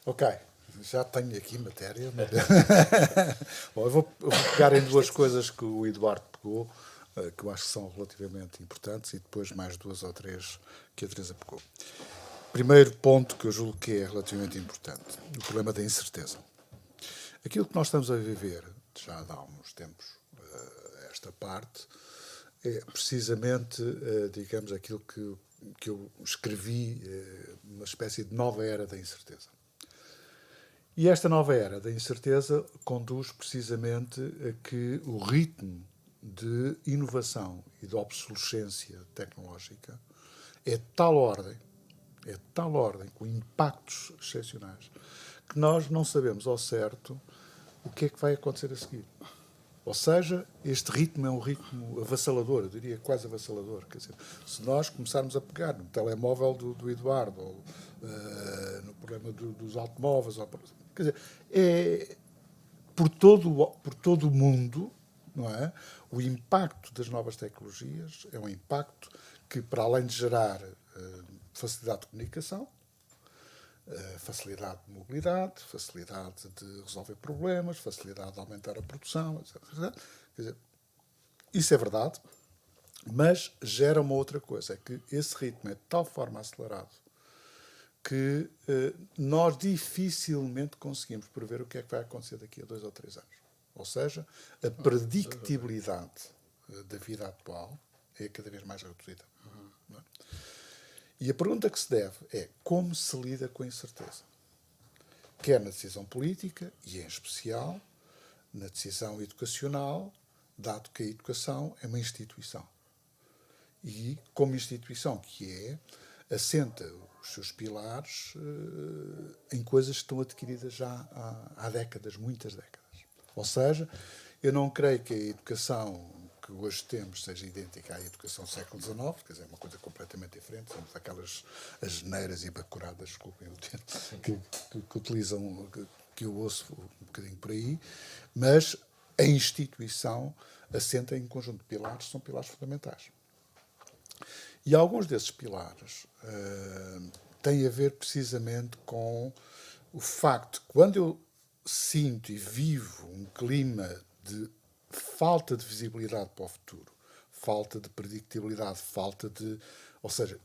Ok, já tenho aqui matéria. Bom, eu vou pegar em duas coisas que o Eduardo pegou, que eu acho que são relativamente importantes, e depois mais duas ou três que a Teresa pegou. Primeiro ponto que eu julgo que é relativamente importante, o problema da incerteza. Aquilo que nós estamos a viver, já há uns tempos, esta parte, é precisamente, digamos, aquilo que eu escrevi, uma espécie de nova era da incerteza. E esta nova era da incerteza conduz precisamente a que o ritmo de inovação e de obsolescência tecnológica é de tal ordem, com impactos excepcionais, que nós não sabemos ao certo o que é que vai acontecer a seguir. Ou seja, este ritmo é um ritmo avassalador, eu diria quase avassalador. Quer dizer, se nós começarmos a pegar no telemóvel do Eduardo, ou no problema dos automóveis, quer dizer, é por todo o mundo, não é? O impacto das novas tecnologias é um impacto que, para além de gerar facilidade de comunicação, facilidade de mobilidade, facilidade de resolver problemas, facilidade de aumentar a produção, etc. Quer dizer, isso é verdade, mas gera uma outra coisa, é que esse ritmo é de tal forma acelerado que nós dificilmente conseguimos prever o que é que vai acontecer daqui a 2 ou 3 anos. Ou seja, a predictibilidade da vida atual é cada vez mais reduzida. Não é? E a pergunta que se deve é como se lida com a incerteza. Quer na decisão política, e em especial na decisão educacional, dado que a educação é uma instituição. E, como instituição que é, assenta os seus pilares em coisas que estão adquiridas já há décadas, muitas décadas. Ou seja, eu não creio que a educação que hoje temos seja idêntica à educação do século XIX, quer dizer, é uma coisa completamente diferente, são aquelas asneiras e bacuradas, desculpem o termo, que utilizam, que eu ouço um bocadinho por aí, mas a instituição assenta em um conjunto de pilares, são pilares fundamentais. E alguns desses pilares têm a ver precisamente com o facto que quando eu sinto e vivo um clima de falta de visibilidade para o futuro, falta de predictibilidade, ou seja,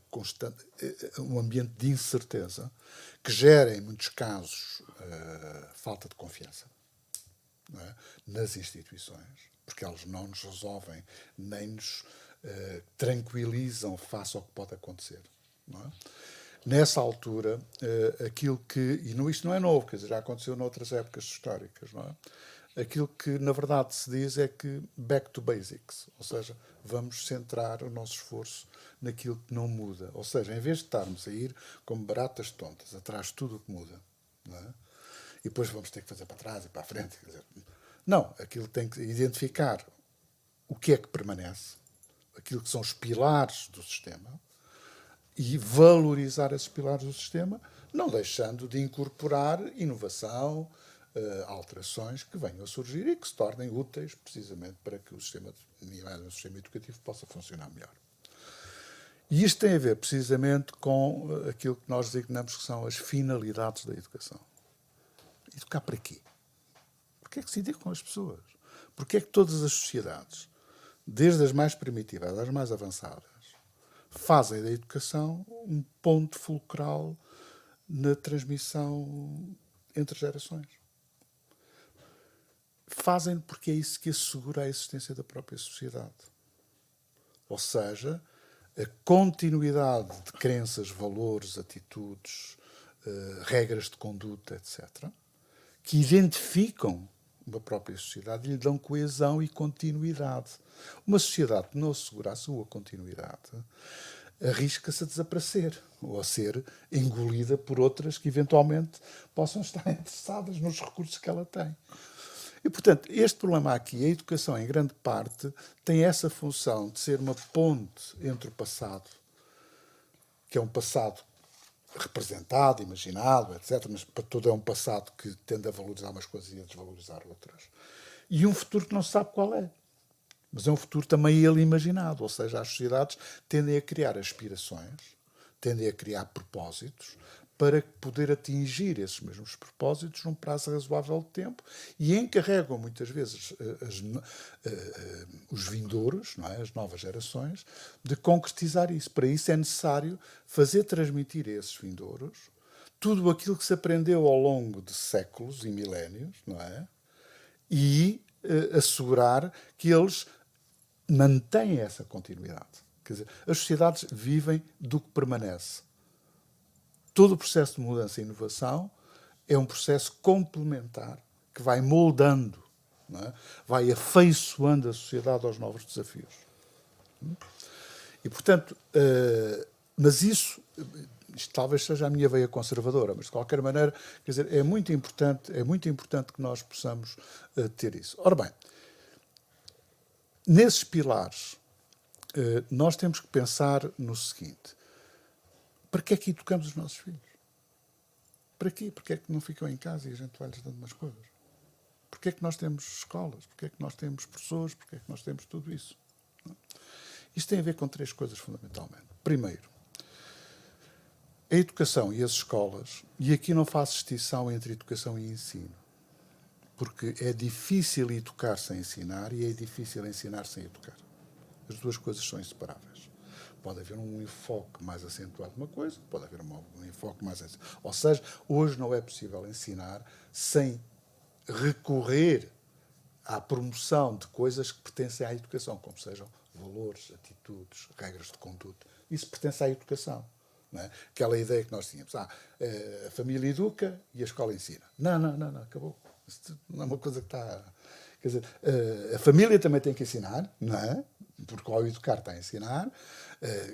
um ambiente de incerteza, que gera, em muitos casos, falta de confiança, não é? Nas instituições, porque elas não nos resolvem, nem nos tranquilizam face ao que pode acontecer. Não é? Nessa altura, aquilo que... isto não é novo, quer dizer, já aconteceu noutras épocas históricas, não é? Aquilo que, na verdade, se diz é que back to basics, ou seja, vamos centrar o nosso esforço naquilo que não muda. Ou seja, em vez de estarmos a ir como baratas tontas, atrás de tudo o que muda, não é? E depois vamos ter que fazer para trás e para a frente. Quer dizer, não, aquilo tem que identificar o que é que permanece, aquilo que são os pilares do sistema, e valorizar esses pilares do sistema, não deixando de incorporar inovação, alterações que venham a surgir e que se tornem úteis precisamente para que o sistema educativo possa funcionar melhor. E isto tem a ver precisamente com aquilo que nós designamos que são as finalidades da educação. Educar para quê? Porquê é que se educam as pessoas? Porquê é que todas as sociedades, desde as mais primitivas às mais avançadas, fazem da educação um ponto fulcral na transmissão entre gerações? Fazem porque é isso que assegura a existência da própria sociedade. Ou seja, a continuidade de crenças, valores, atitudes, regras de conduta, etc., que identificam uma própria sociedade e lhe dão coesão e continuidade. Uma sociedade que não assegura a sua continuidade arrisca-se a desaparecer ou a ser engolida por outras que eventualmente possam estar interessadas nos recursos que ela tem. E, portanto, este problema aqui, a educação, em grande parte, tem essa função de ser uma ponte entre o passado, que é um passado representado, imaginado, etc., mas para tudo é um passado que tende a valorizar umas coisas e a desvalorizar outras, e um futuro que não se sabe qual é. Mas é um futuro também ele imaginado, ou seja, as sociedades tendem a criar aspirações, tendem a criar propósitos para poder atingir esses mesmos propósitos num prazo razoável de tempo e encarregam muitas vezes os vindouros, não é? As novas gerações, de concretizar isso. Para isso é necessário fazer transmitir a esses vindouros tudo aquilo que se aprendeu ao longo de séculos e milénios, não é? E assegurar que eles mantêm essa continuidade. Quer dizer, as sociedades vivem do que permanece. Todo o processo de mudança e inovação é um processo complementar que vai moldando, não é? Vai afeiçoando a sociedade aos novos desafios. E, portanto, mas isto talvez seja a minha veia conservadora, mas de qualquer maneira, quer dizer, é muito importante que nós possamos ter isso. Ora bem, nesses pilares, nós temos que pensar no seguinte: para que é que educamos os nossos filhos? Para quê? Porque é que não ficam em casa e a gente vai-lhes dando umas coisas? Porque é que nós temos escolas? Porque é que nós temos professores? Porque é que nós temos tudo isso? Isto tem a ver com 3 coisas, fundamentalmente. Primeiro, a educação e as escolas, e aqui não faço distinção entre educação e ensino, porque é difícil educar sem ensinar e é difícil ensinar sem educar. As 2 coisas são inseparáveis. Pode haver um enfoque mais acentuado numa coisa, pode haver um enfoque mais acentuado. Ou seja, hoje não é possível ensinar sem recorrer à promoção de coisas que pertencem à educação, como sejam valores, atitudes, regras de conduta. Isso pertence à educação. Não é? Aquela ideia que nós tínhamos. A família educa e a escola ensina. Não, acabou. Isso não é uma coisa que está... Quer dizer, a família também tem que ensinar, não é? Porque ao educar está a ensinar,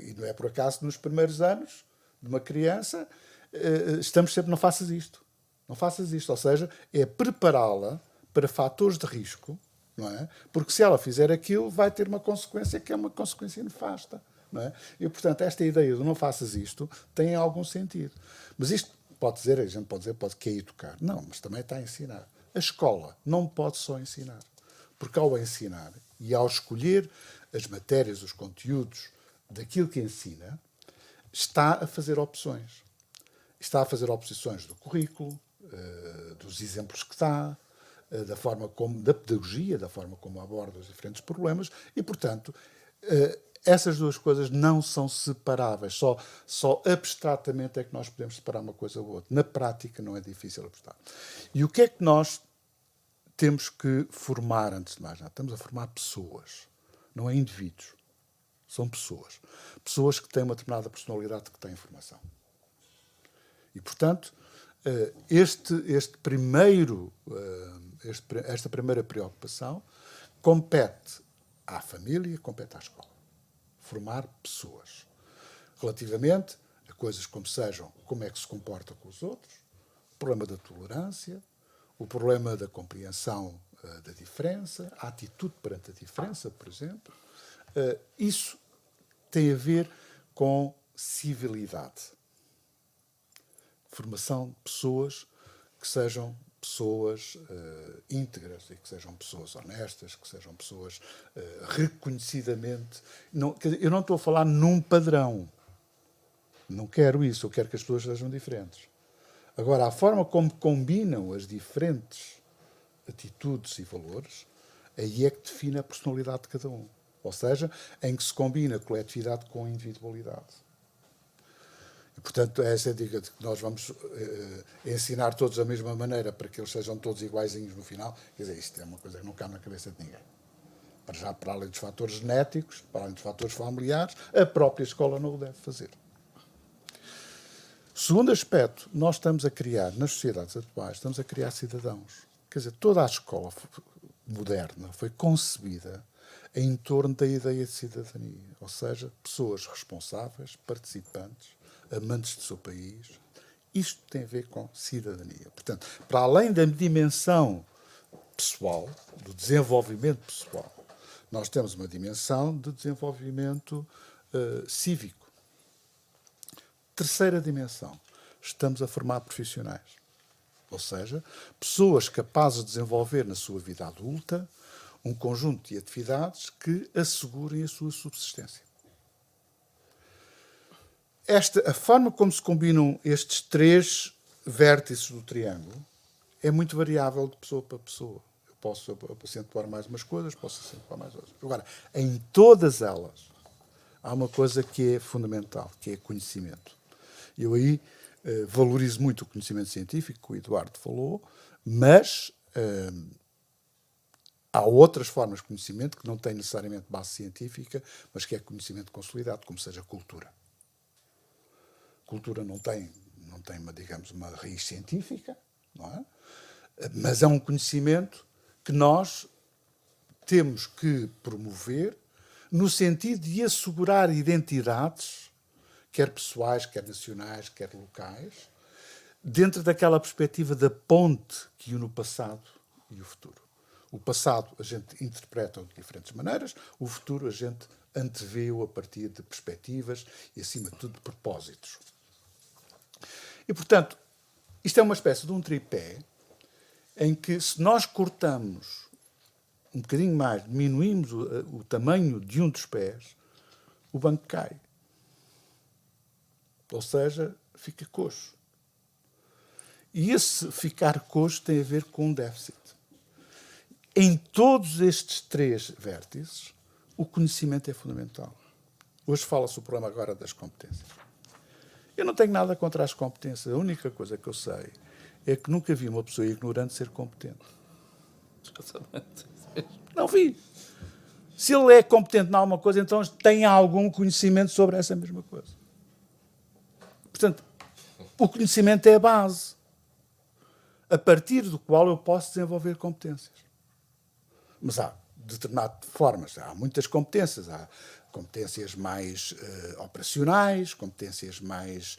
e não é por acaso nos primeiros anos de uma criança estamos sempre, não faças isto, ou seja, é prepará-la para fatores de risco, não é? Porque se ela fizer aquilo vai ter uma consequência que é uma consequência nefasta, não é? E portanto esta ideia de não faças isto tem algum sentido, mas isto a gente pode dizer que é educar, não, mas também está a ensinar. A escola não pode só ensinar, porque ao ensinar e ao escolher as matérias, os conteúdos daquilo que ensina, está a fazer opções. Está a fazer opções do currículo, dos exemplos que dá, da pedagogia, da forma como aborda os diferentes problemas e, portanto, essas 2 coisas não são separáveis. Só abstratamente é que nós podemos separar uma coisa da outra. Na prática não é difícil abstratar. E o que é que nós temos que formar, antes de mais nada? Estamos a formar pessoas, não é indivíduos. São pessoas. Pessoas que têm uma determinada personalidade que têm informação. E, portanto, esta primeira preocupação compete à família, compete à escola. Formar pessoas. Relativamente a coisas como sejam como é que se comporta com os outros, o problema da tolerância, o problema da compreensão da diferença, a atitude perante a diferença, por exemplo. Isso tem a ver com civilidade. Formação de pessoas que sejam pessoas íntegras e que sejam pessoas honestas, que sejam pessoas reconhecidamente... eu não estou a falar num padrão. Não quero isso. Eu quero que as pessoas sejam diferentes. Agora, a forma como combinam as diferentes atitudes e valores, aí é que define a personalidade de cada um. Ou seja, em que se combina a coletividade com a individualidade. E, portanto, essa é a dica de que nós vamos ensinar todos da mesma maneira para que eles sejam todos iguaizinhos no final. Quer dizer, isto é uma coisa que não cabe na cabeça de ninguém. Para além dos fatores genéticos, para além dos fatores familiares, a própria escola não o deve fazer. Segundo aspecto, nós estamos a criar, nas sociedades atuais, estamos a criar cidadãos. Quer dizer, toda a escola moderna foi concebida em torno da ideia de cidadania. Ou seja, pessoas responsáveis, participantes, amantes do seu país. Isto tem a ver com cidadania. Portanto, para além da dimensão pessoal, do desenvolvimento pessoal, nós temos uma dimensão de desenvolvimento cívico. Terceira dimensão, estamos a formar profissionais. Ou seja, pessoas capazes de desenvolver na sua vida adulta um conjunto de atividades que assegurem a sua subsistência. a forma como se combinam estes 3 vértices do triângulo é muito variável de pessoa para pessoa. Eu posso acentuar mais umas coisas, posso acentuar mais outras. Agora, em todas elas, há uma coisa que é fundamental, que é conhecimento. Eu aí valorizo muito o conhecimento científico, que o Eduardo falou, mas há outras formas de conhecimento que não têm necessariamente base científica, mas que é conhecimento consolidado, como seja a cultura. Cultura não tem digamos, uma raiz científica, não é? Mas é um conhecimento que nós temos que promover no sentido de assegurar identidades, quer pessoais, quer nacionais, quer locais, dentro daquela perspectiva da ponte que une o passado e o futuro. O passado a gente interpreta de diferentes maneiras, o futuro a gente antevê-o a partir de perspectivas e, acima de tudo, de propósitos. E, portanto, isto é uma espécie de um tripé em que, se nós cortamos um bocadinho mais, diminuímos o tamanho de um dos pés, o banco cai. Ou seja, fica coxo. E esse ficar coxo tem a ver com um déficit. Em todos estes 3 vértices, o conhecimento é fundamental. Hoje fala-se o problema agora das competências. Eu não tenho nada contra as competências. A única coisa que eu sei é que nunca vi uma pessoa ignorante ser competente. Não vi. Se ele é competente em alguma coisa, então tem algum conhecimento sobre essa mesma coisa. Portanto, o conhecimento é a base, a partir do qual eu posso desenvolver competências. Mas há determinadas formas, há muitas competências. Há competências mais operacionais, competências mais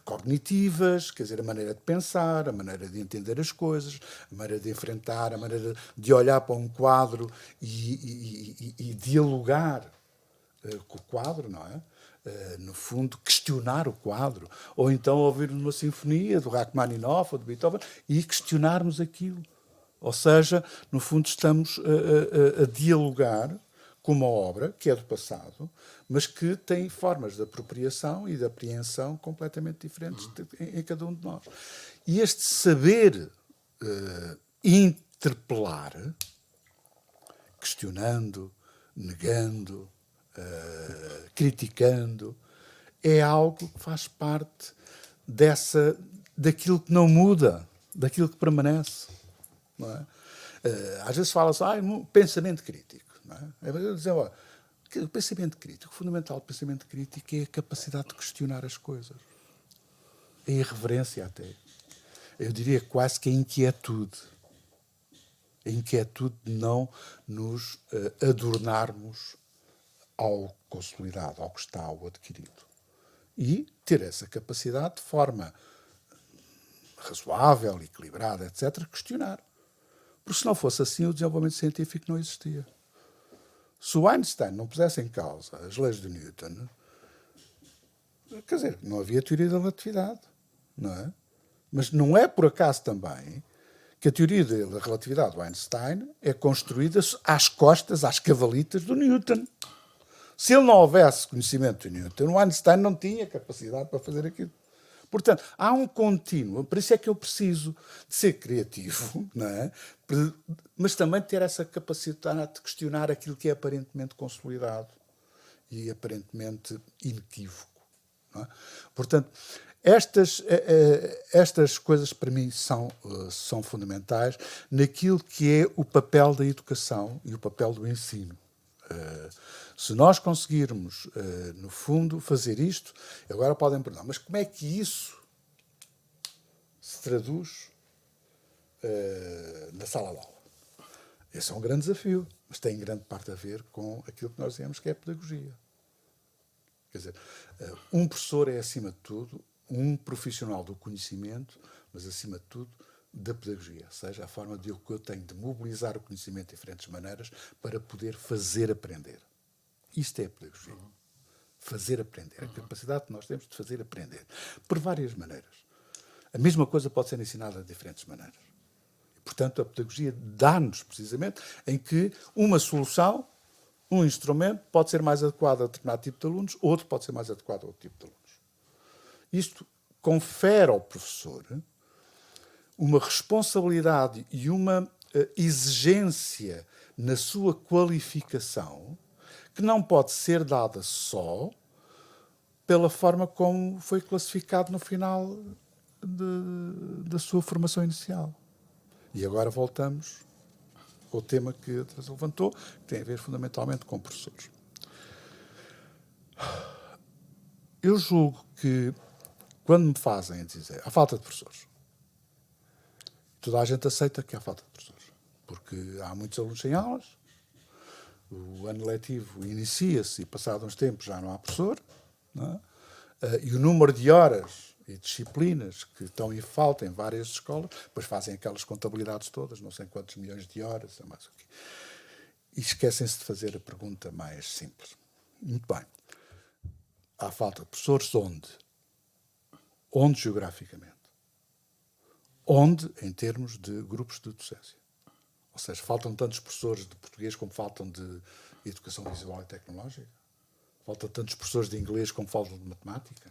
cognitivas, quer dizer, a maneira de pensar, a maneira de entender as coisas, a maneira de enfrentar, a maneira de olhar para um quadro e dialogar com o quadro, não é? No fundo, questionar o quadro. Ou então ouvirmos uma sinfonia do Rachmaninoff ou de Beethoven e questionarmos aquilo. Ou seja, no fundo, estamos a dialogar com uma obra que é do passado, mas que tem formas de apropriação e de apreensão completamente diferentes em cada um de nós. E este saber interpelar, questionando, negando, criticando, é algo que faz parte daquilo que não muda, daquilo que permanece. Não é? Às vezes fala-se, pensamento crítico. Não é? Eu dizer, o pensamento crítico, o fundamental do pensamento crítico é a capacidade de questionar as coisas. A irreverência até. Eu diria quase que a inquietude. A inquietude de não nos adornarmos ao consolidado, ao que está, ao adquirido. E ter essa capacidade de forma razoável, equilibrada, etc., questionar. Porque se não fosse assim, o desenvolvimento científico não existia. Se o Einstein não pusesse em causa as leis de Newton, quer dizer, não havia teoria da relatividade, não é? Mas não é por acaso também que a teoria da relatividade do Einstein é construída às costas, às cavalitas do Newton. Se ele não houvesse conhecimento de Newton, o Einstein não tinha capacidade para fazer aquilo. Portanto, há um contínuo, por isso é que eu preciso de ser criativo, não é? Mas também ter essa capacidade de questionar aquilo que é aparentemente consolidado e aparentemente inequívoco. Não é? Portanto, estas coisas para mim são fundamentais naquilo que é o papel da educação e o papel do ensino. Se nós conseguirmos, no fundo, fazer isto, agora podem perguntar, mas como é que isso se traduz na sala de aula? Esse é um grande desafio, mas tem grande parte a ver com aquilo que nós dizemos que é a pedagogia. Quer dizer, um professor é, acima de tudo, um profissional do conhecimento, mas, acima de tudo, da pedagogia, ou seja, a forma que eu tenho de mobilizar o conhecimento de diferentes maneiras para poder fazer aprender. Isto é a pedagogia. Fazer aprender. A capacidade que nós temos de fazer aprender. Por várias maneiras. A mesma coisa pode ser ensinada de diferentes maneiras. E, portanto, a pedagogia dá-nos, precisamente, em que uma solução, um instrumento, pode ser mais adequado a determinado tipo de alunos, outro pode ser mais adequado a outro tipo de alunos. Isto confere ao professor uma responsabilidade e uma exigência na sua qualificação que não pode ser dada só pela forma como foi classificado no final da sua formação inicial. E agora voltamos ao tema que a Teresa levantou, que tem a ver fundamentalmente com professores. Eu julgo que, quando me fazem dizer a falta de professores, toda a gente aceita que há falta de professores, porque há muitos alunos sem aulas, o ano letivo inicia-se e, passado uns tempos, já não há professor, não é? E o número de horas e disciplinas que estão em falta em várias escolas, depois fazem aquelas contabilidades todas, não sei quantos milhões de horas, mais o quê. E esquecem-se de fazer a pergunta mais simples. Muito bem. Há falta de professores onde? Onde geograficamente? Onde em termos de grupos de docência? Ou seja, faltam tantos professores de português como faltam de educação visual e tecnológica? Faltam tantos professores de inglês como faltam de matemática?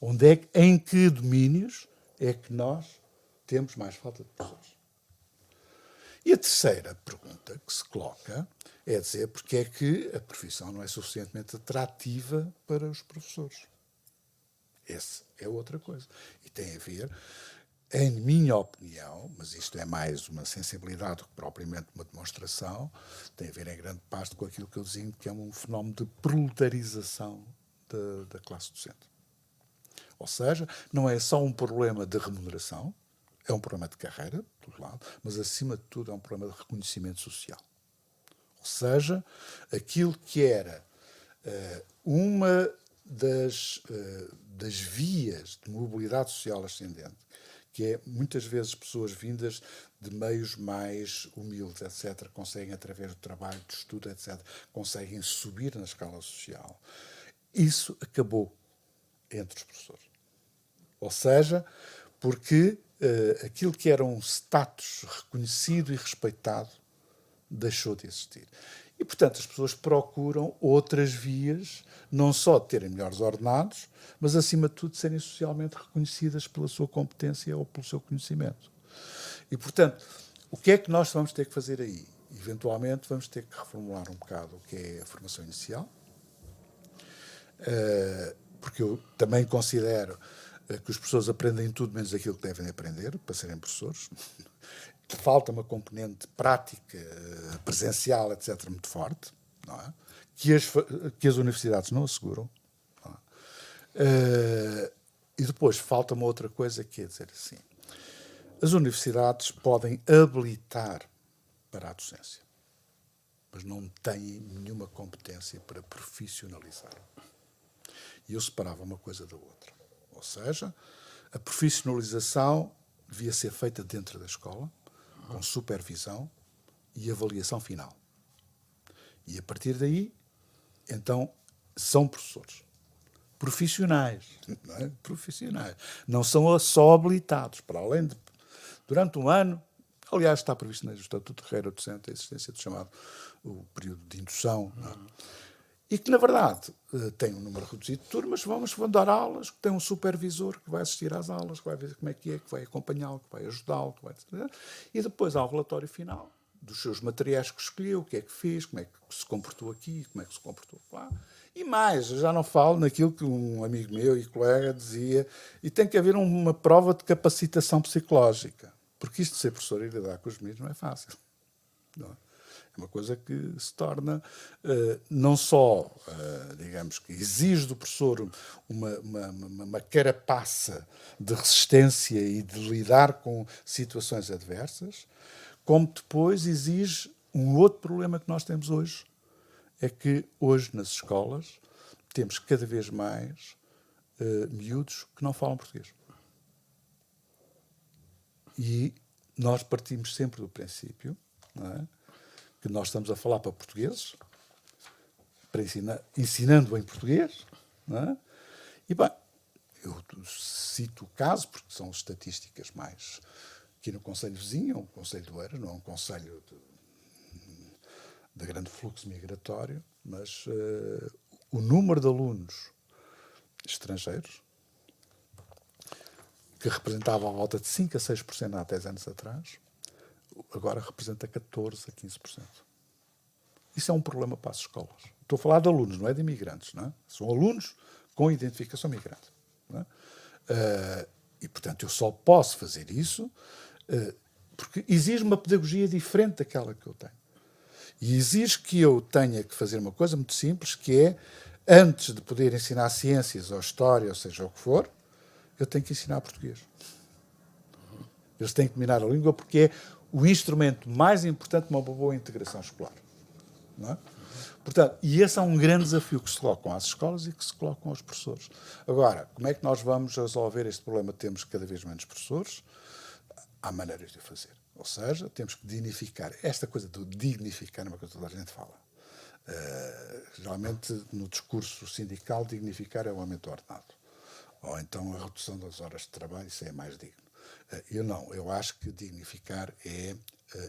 Onde é, em que domínios é que nós temos mais falta de professores? E a terceira pergunta que se coloca é dizer porque é que a profissão não é suficientemente atrativa para os professores. Essa é outra coisa. E tem a ver, em minha opinião, mas isto é mais uma sensibilidade do que propriamente uma demonstração, tem a ver em grande parte com aquilo que eu designo que é um fenómeno de proletarização da classe docente. Ou seja, não é só um problema de remuneração, é um problema de carreira, de todo lado, mas acima de tudo é um problema de reconhecimento social. Ou seja, aquilo que era uma das vias de mobilidade social ascendente, que é muitas vezes pessoas vindas de meios mais humildes, etc., conseguem, através do trabalho, do estudo, etc., conseguem subir na escala social. Isso acabou entre os professores. Ou seja, porque aquilo que era um status reconhecido e respeitado deixou de existir. E, portanto, as pessoas procuram outras vias, não só de terem melhores ordenados, mas, acima de tudo, de serem socialmente reconhecidas pela sua competência ou pelo seu conhecimento. E, portanto, o que é que nós vamos ter que fazer aí? Eventualmente, vamos ter que reformular um bocado o que é a formação inicial, porque eu também considero que os professores aprendem tudo menos aquilo que devem aprender para serem professores. Falta uma componente prática, presencial, etc., muito forte, não é? que as universidades não asseguram. Não é? E depois falta uma outra coisa, que é dizer assim, as universidades podem habilitar para a docência, mas não têm nenhuma competência para profissionalizar. E eu separava uma coisa da outra. Ou seja, a profissionalização devia ser feita dentro da escola, com supervisão e avaliação final. E a partir daí, então, são professores. Profissionais. Não é? Profissionais. Não são só habilitados, para além de... Durante um ano, aliás, está previsto no Estatuto de Carreira Docente a existência do chamado o período de indução, não é? E que, na verdade, tem um número reduzido de turmas, vão dar aulas, que tem um supervisor que vai assistir às aulas, que vai ver como é, que vai acompanhá-lo, que vai ajudá-lo, que vai... E depois há o relatório final dos seus materiais que escolheu, o que é que fez, como é que se comportou aqui, como é que se comportou lá. E mais, eu já não falo naquilo que um amigo meu e colega dizia, e tem que haver uma prova de capacitação psicológica, porque isto de ser professor e lidar com os meninos não é fácil. Não é? É uma coisa que se torna não só, digamos, que exige do professor uma carapaça de resistência e de lidar com situações adversas, como depois exige um outro problema que nós temos hoje, é que hoje nas escolas temos cada vez mais miúdos que não falam português. E nós partimos sempre do princípio, não é, que nós estamos a falar para portugueses, para ensinando em português, não é? E, bem, eu cito o caso, porque são estatísticas mais... Aqui no Conselho Vizinho, é um Conselho do Eiras, não é um Conselho de grande fluxo migratório, mas o número de alunos estrangeiros que representava a volta de 5 a 6% há 10 anos atrás, agora representa 14 a 15%. Isso é um problema para as escolas. Estou a falar de alunos, não é de imigrantes. Não é? São alunos com identificação migrante. Não é? E, portanto, eu só posso fazer isso porque exige uma pedagogia diferente daquela que eu tenho. E exige que eu tenha que fazer uma coisa muito simples, que é, antes de poder ensinar ciências ou história, ou seja o que for, eu tenho que ensinar português. Eles têm que dominar a língua porque é o instrumento mais importante de uma boa integração escolar. Não é? Portanto, e esse é um grande desafio que se colocam às escolas e que se colocam aos professores. Agora, como é que nós vamos resolver este problema? Temos cada vez menos professores. Há maneiras de o fazer. Ou seja, temos que dignificar. Esta coisa do dignificar é uma coisa que toda a gente fala. Geralmente, no discurso sindical, dignificar é o aumento do ordenado. Ou então a redução das horas de trabalho, isso é mais digno. Eu não. Eu acho que dignificar é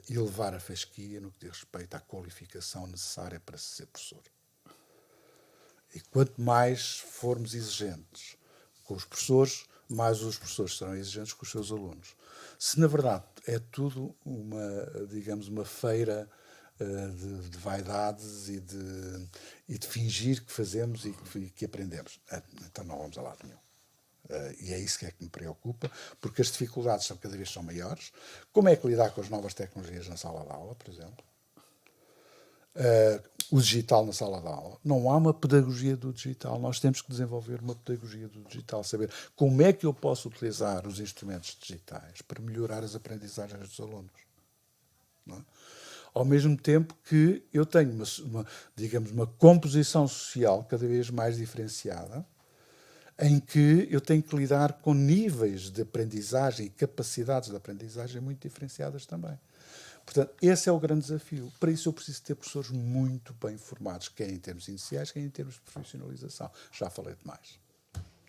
elevar a fasquia no que diz respeito à qualificação necessária para se ser professor. E quanto mais formos exigentes com os professores, mais os professores serão exigentes com os seus alunos. Se, na verdade, é tudo uma feira de vaidades e de fingir que fazemos e que aprendemos, então não vamos a lado nenhum. E é isso que me preocupa, porque as dificuldades cada vez são maiores. Como é que lidar com as novas tecnologias na sala de aula, por exemplo? O digital na sala de aula. Não há uma pedagogia do digital. Nós temos que desenvolver uma pedagogia do digital, saber como é que eu posso utilizar os instrumentos digitais para melhorar as aprendizagens dos alunos. Não é? Ao mesmo tempo que eu tenho uma composição social cada vez mais diferenciada, em que eu tenho que lidar com níveis de aprendizagem e capacidades de aprendizagem muito diferenciadas também. Portanto, esse é o grande desafio. Para isso eu preciso ter professores muito bem formados, quer em termos iniciais, quer em termos de profissionalização. Já falei demais.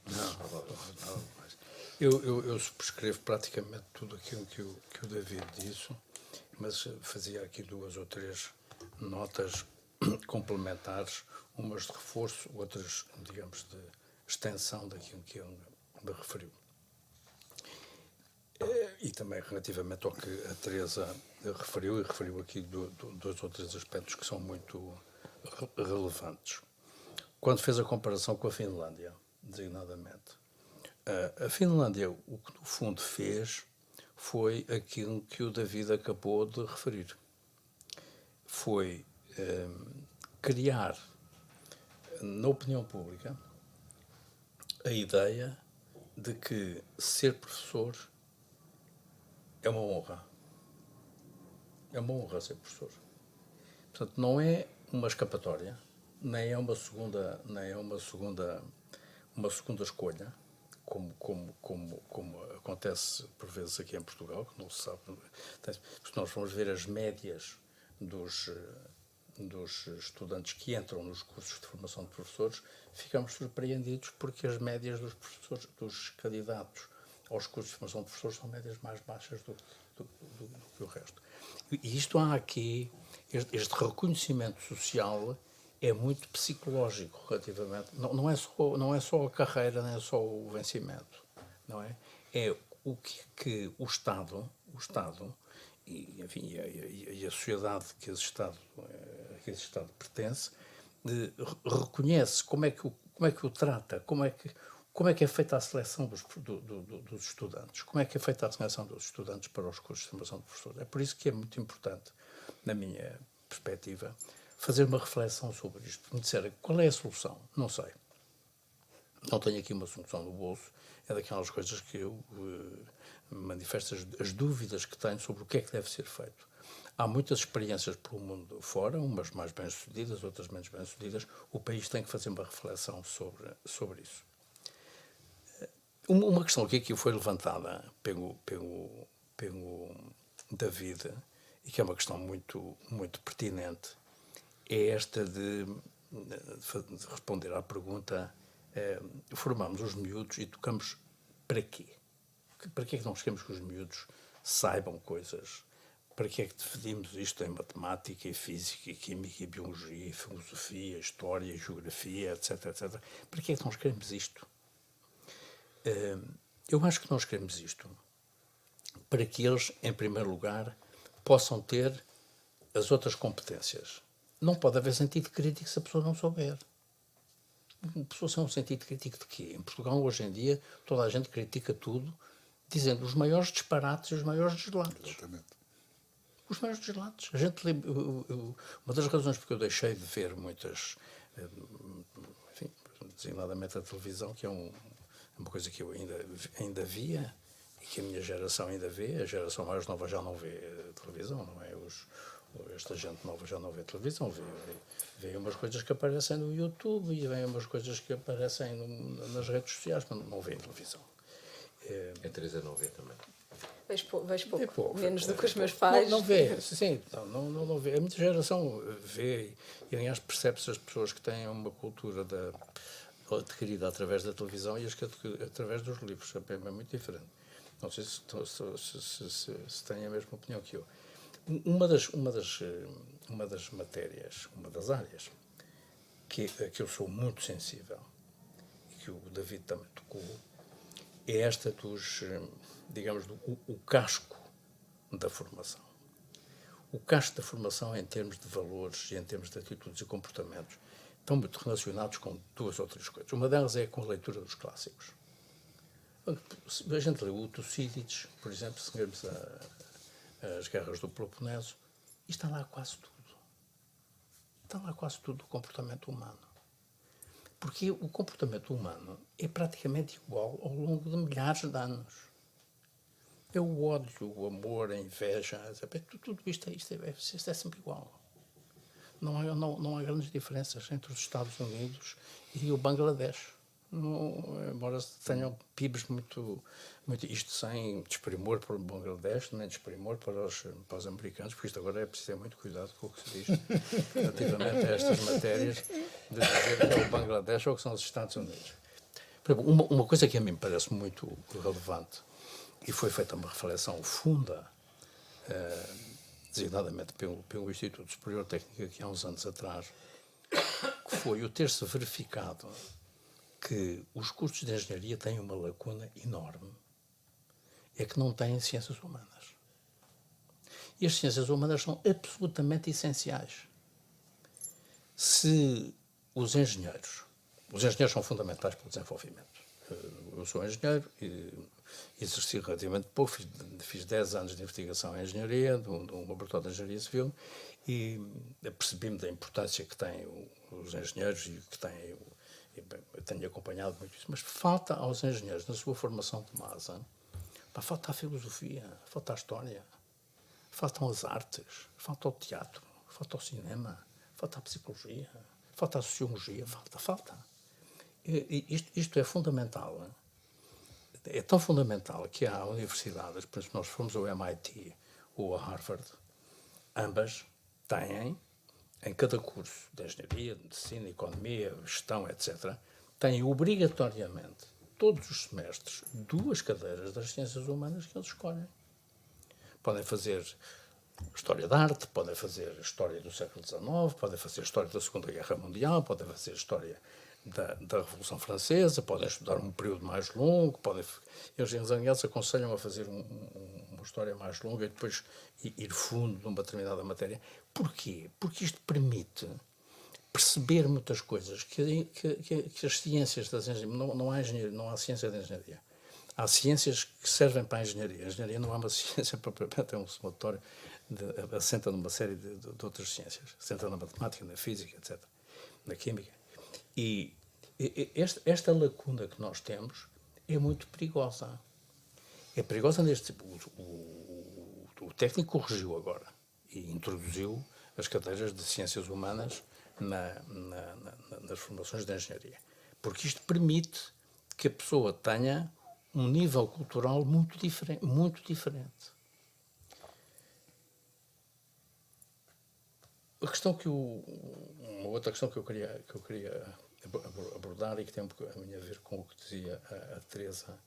Não. Eu subscrevo praticamente tudo aquilo que o David disse, mas fazia aqui 2 ou 3 notas complementares, umas de reforço, outras, digamos, de extensão daquilo que ele me referiu. E também relativamente ao que a Teresa referiu, e referiu aqui 2 ou 3 aspectos que são muito relevantes. Quando fez a comparação com a Finlândia, designadamente, a Finlândia, o que no fundo fez foi aquilo que o David acabou de referir. Foi criar na opinião pública a ideia de que ser professor é uma honra. É uma honra ser professor. Portanto, não é uma escapatória, nem é uma segunda escolha, como acontece por vezes aqui em Portugal, que não se sabe. Se nós vamos ver as médias dos estudantes que entram nos cursos de formação de professores, ficamos surpreendidos porque as médias dos candidatos aos cursos de formação de professores são médias mais baixas do que o resto. E isto há aqui, este reconhecimento social é muito psicológico relativamente, não é só a carreira, nem é só o vencimento, não é? É o que o Estado e, enfim, e a sociedade que esse Estado pertence, reconhece como é que o trata, como é que é feita a seleção dos estudantes, como é que é feita a seleção dos estudantes para os cursos de formação de professores. É por isso que é muito importante, na minha perspectiva, fazer uma reflexão sobre isto. Me disseram, qual é a solução? Não sei. Não tenho aqui uma solução no bolso. É daquelas coisas que eu manifesto as dúvidas que tenho sobre o que é que deve ser feito. Há muitas experiências pelo mundo fora, umas mais bem-sucedidas, outras menos bem-sucedidas. O país tem que fazer uma reflexão sobre isso. Uma questão que aqui foi levantada pelo David, e que é uma questão muito, muito pertinente, é esta de responder à pergunta: formamos os miúdos e tocamos para quê? Para que é que nós queremos que os miúdos saibam coisas? Para que é que definimos isto em matemática, e física, e química, e biologia, e filosofia, história, e geografia, etc, etc? Para que é que nós queremos isto? Eu acho que nós queremos isto para que eles, em primeiro lugar, possam ter as outras competências. Não pode haver sentido crítico se a pessoa não souber. Uma pessoa sem um sentido crítico de quê? Em Portugal, hoje em dia, toda a gente critica tudo, dizendo os maiores disparates e os maiores deslates. Exatamente. Os maiores deslates. A gente uma das razões porque eu deixei de ver muitas, enfim, designadamente a televisão, que é uma coisa que eu ainda via e que a minha geração ainda vê, a geração mais nova já não vê televisão, não é? Esta gente nova já não vê televisão, vê umas coisas que aparecem no YouTube e vê umas coisas que aparecem nas redes sociais, mas não vê televisão. A Teresa não vê também. Vejo pouco, pouco, menos do que os meus Não, pais. não vê, sim, não vê. A minha geração vê, e aliás percebe-se as pessoas que têm uma cultura adquirida através da televisão e as que através dos livros. É muito diferente. Não sei se têm a mesma opinião que eu. Uma das matérias, uma das áreas que eu sou muito sensível e que o David também tocou é esta digamos, o casco da formação. O casco da formação em termos de valores e em termos de atitudes e comportamentos estão muito relacionados com duas ou três coisas. Uma delas é com a leitura dos clássicos. A gente lê o Tucídides, por exemplo, se lermos as guerras do Peloponeso, e está lá quase tudo. Está lá quase tudo do comportamento humano. Porque o comportamento humano é praticamente igual ao longo de milhares de anos. É o ódio, o amor, a inveja, tudo isto é sempre igual. Não há grandes diferenças entre os Estados Unidos e o Bangladesh. Embora tenham PIBs muito. Isto sem desprimor para o Bangladesh, nem desprimor para os americanos, porque isto agora é preciso ter muito cuidado com o que se diz relativamente a estas matérias, de dizer que é o Bangladesh ou que são os Estados Unidos. Uma coisa que a mim parece muito relevante, e foi feita uma reflexão funda, designadamente pelo Instituto Superior de Técnica, que há uns anos atrás, que foi o ter-se verificado que os cursos de engenharia têm uma lacuna enorme, é que não têm ciências humanas. E as ciências humanas são absolutamente essenciais. Se os engenheiros são fundamentais para o desenvolvimento. Eu sou engenheiro e exerci relativamente pouco, fiz 10 anos de investigação em engenharia, de um laboratório de engenharia civil, e percebi-me da importância que têm os engenheiros e que têm. Eu tenho acompanhado muito isso, mas falta aos engenheiros, na sua formação de massa, falta a filosofia, falta a história, faltam as artes, falta o teatro, falta o cinema, falta a psicologia, falta a sociologia, falta. Isto é fundamental. É tão fundamental que há universidades, por exemplo, nós fomos ao MIT ou a Harvard, ambas têm, em cada curso de engenharia, de medicina, economia, gestão, etc., têm obrigatoriamente, todos os semestres, 2 cadeiras das ciências humanas que eles escolhem. Podem fazer história da arte, podem fazer história do século XIX, podem fazer história da Segunda Guerra Mundial, podem fazer história da Revolução Francesa, podem estudar um período mais longo, eles aconselham a fazer uma história mais longa e depois ir fundo numa determinada matéria. Porquê? Porque isto permite perceber muitas coisas que as ciências das engenharias, não há ciência da engenharia. Há ciências que servem para a engenharia. A engenharia não é uma ciência propriamente, é um somatório, assenta numa série de outras ciências. Assenta na matemática, na física, etc., na química. E esta lacuna que nós temos é muito perigosa. É perigosa neste tipo. O técnico corrigiu agora e introduziu as cadeiras de ciências humanas nas formações de engenharia. Porque isto permite que a pessoa tenha um nível cultural muito diferente. Uma outra questão que eu queria abordar e que tem a ver com o que dizia a Teresa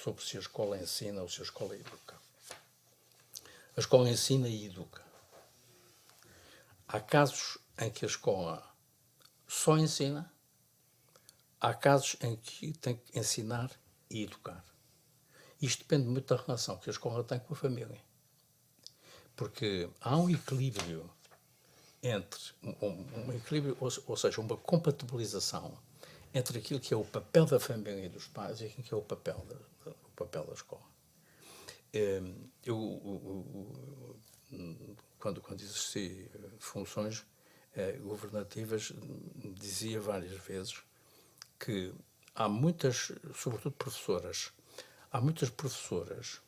sobre se a escola ensina ou se a escola educa. A escola ensina e educa. Há casos em que a escola só ensina, há casos em que tem que ensinar e educar. Isto depende muito da relação que a escola tem com a família. Porque há um equilíbrio entre um equilíbrio, ou seja, uma compatibilização entre aquilo que é o papel da família e dos pais e aquilo que é o papel da escola. Quando exerci funções governativas, dizia várias vezes que há muitas, sobretudo professoras, há muitas professoras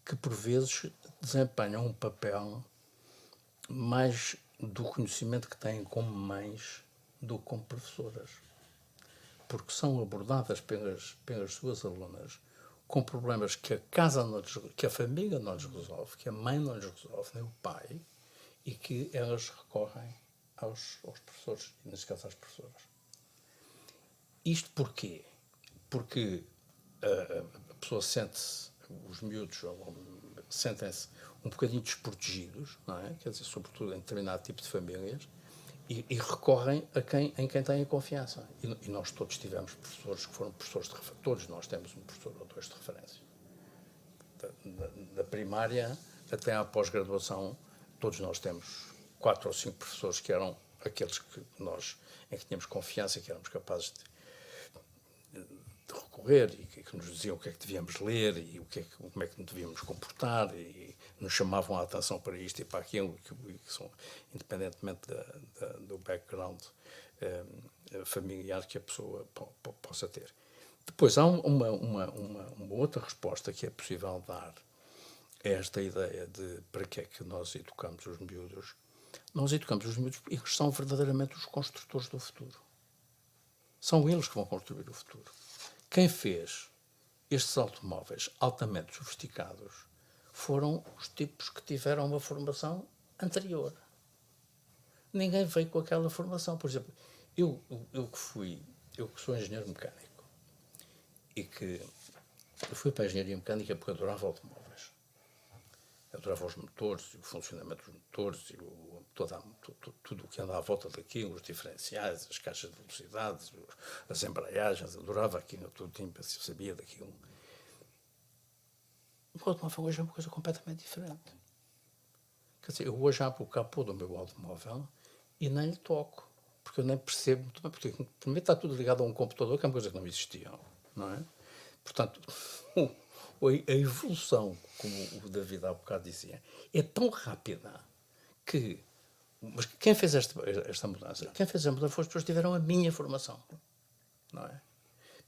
que por vezes desempenham um papel mais do conhecimento que têm como mães do que como professoras. Porque são abordadas pelas suas alunas com problemas que a casa não lhes, que a família não lhes resolve, que a mãe não lhes resolve, nem o pai, e que elas recorrem aos professores, e neste caso às professoras. Isto porquê? Porque a pessoa sente-se, os miúdos sentem-se um bocadinho desprotegidos, não é? Quer dizer, sobretudo em determinado tipo de famílias, e recorrem em quem têm confiança. E nós todos tivemos professores que foram professores de referência. Todos nós temos um professor ou dois de referência. Da primária até à pós-graduação, todos nós temos 4 ou 5 professores que eram aqueles em que tínhamos confiança, que éramos capazes de recorrer e que nos diziam o que é que devíamos ler e como é que nos devíamos comportar e nos chamavam a atenção para isto e para aquilo, que são, independentemente do background familiar que a pessoa possa ter. Depois, há uma outra resposta que é possível dar a esta ideia de para que é que nós educamos os miúdos. Nós educamos os miúdos e que são verdadeiramente os construtores do futuro. São eles que vão construir o futuro. Quem fez estes automóveis altamente sofisticados foram os tipos que tiveram uma formação anterior. Ninguém veio com aquela formação. Por exemplo, eu que sou engenheiro mecânico e que eu fui para a engenharia mecânica porque eu adorava automóveis. Eu adorava os motores, o funcionamento dos motores, e tudo o que anda à volta daquilo, os diferenciais, as caixas de velocidades, as embreagens, adorava aquilo, tudo sabia daquilo. O automóvel hoje é uma coisa completamente diferente. Quer dizer, eu hoje abro o capô do meu automóvel e nem lhe toco, porque eu nem percebo muito bem, porque primeiro está tudo ligado a um computador, que é uma coisa que não existia, não é? Portanto, a evolução, como o David há bocado dizia, é tão rápida que... Mas quem fez esta mudança? Quem fez a mudança foram as pessoas que tiveram a minha formação, não é?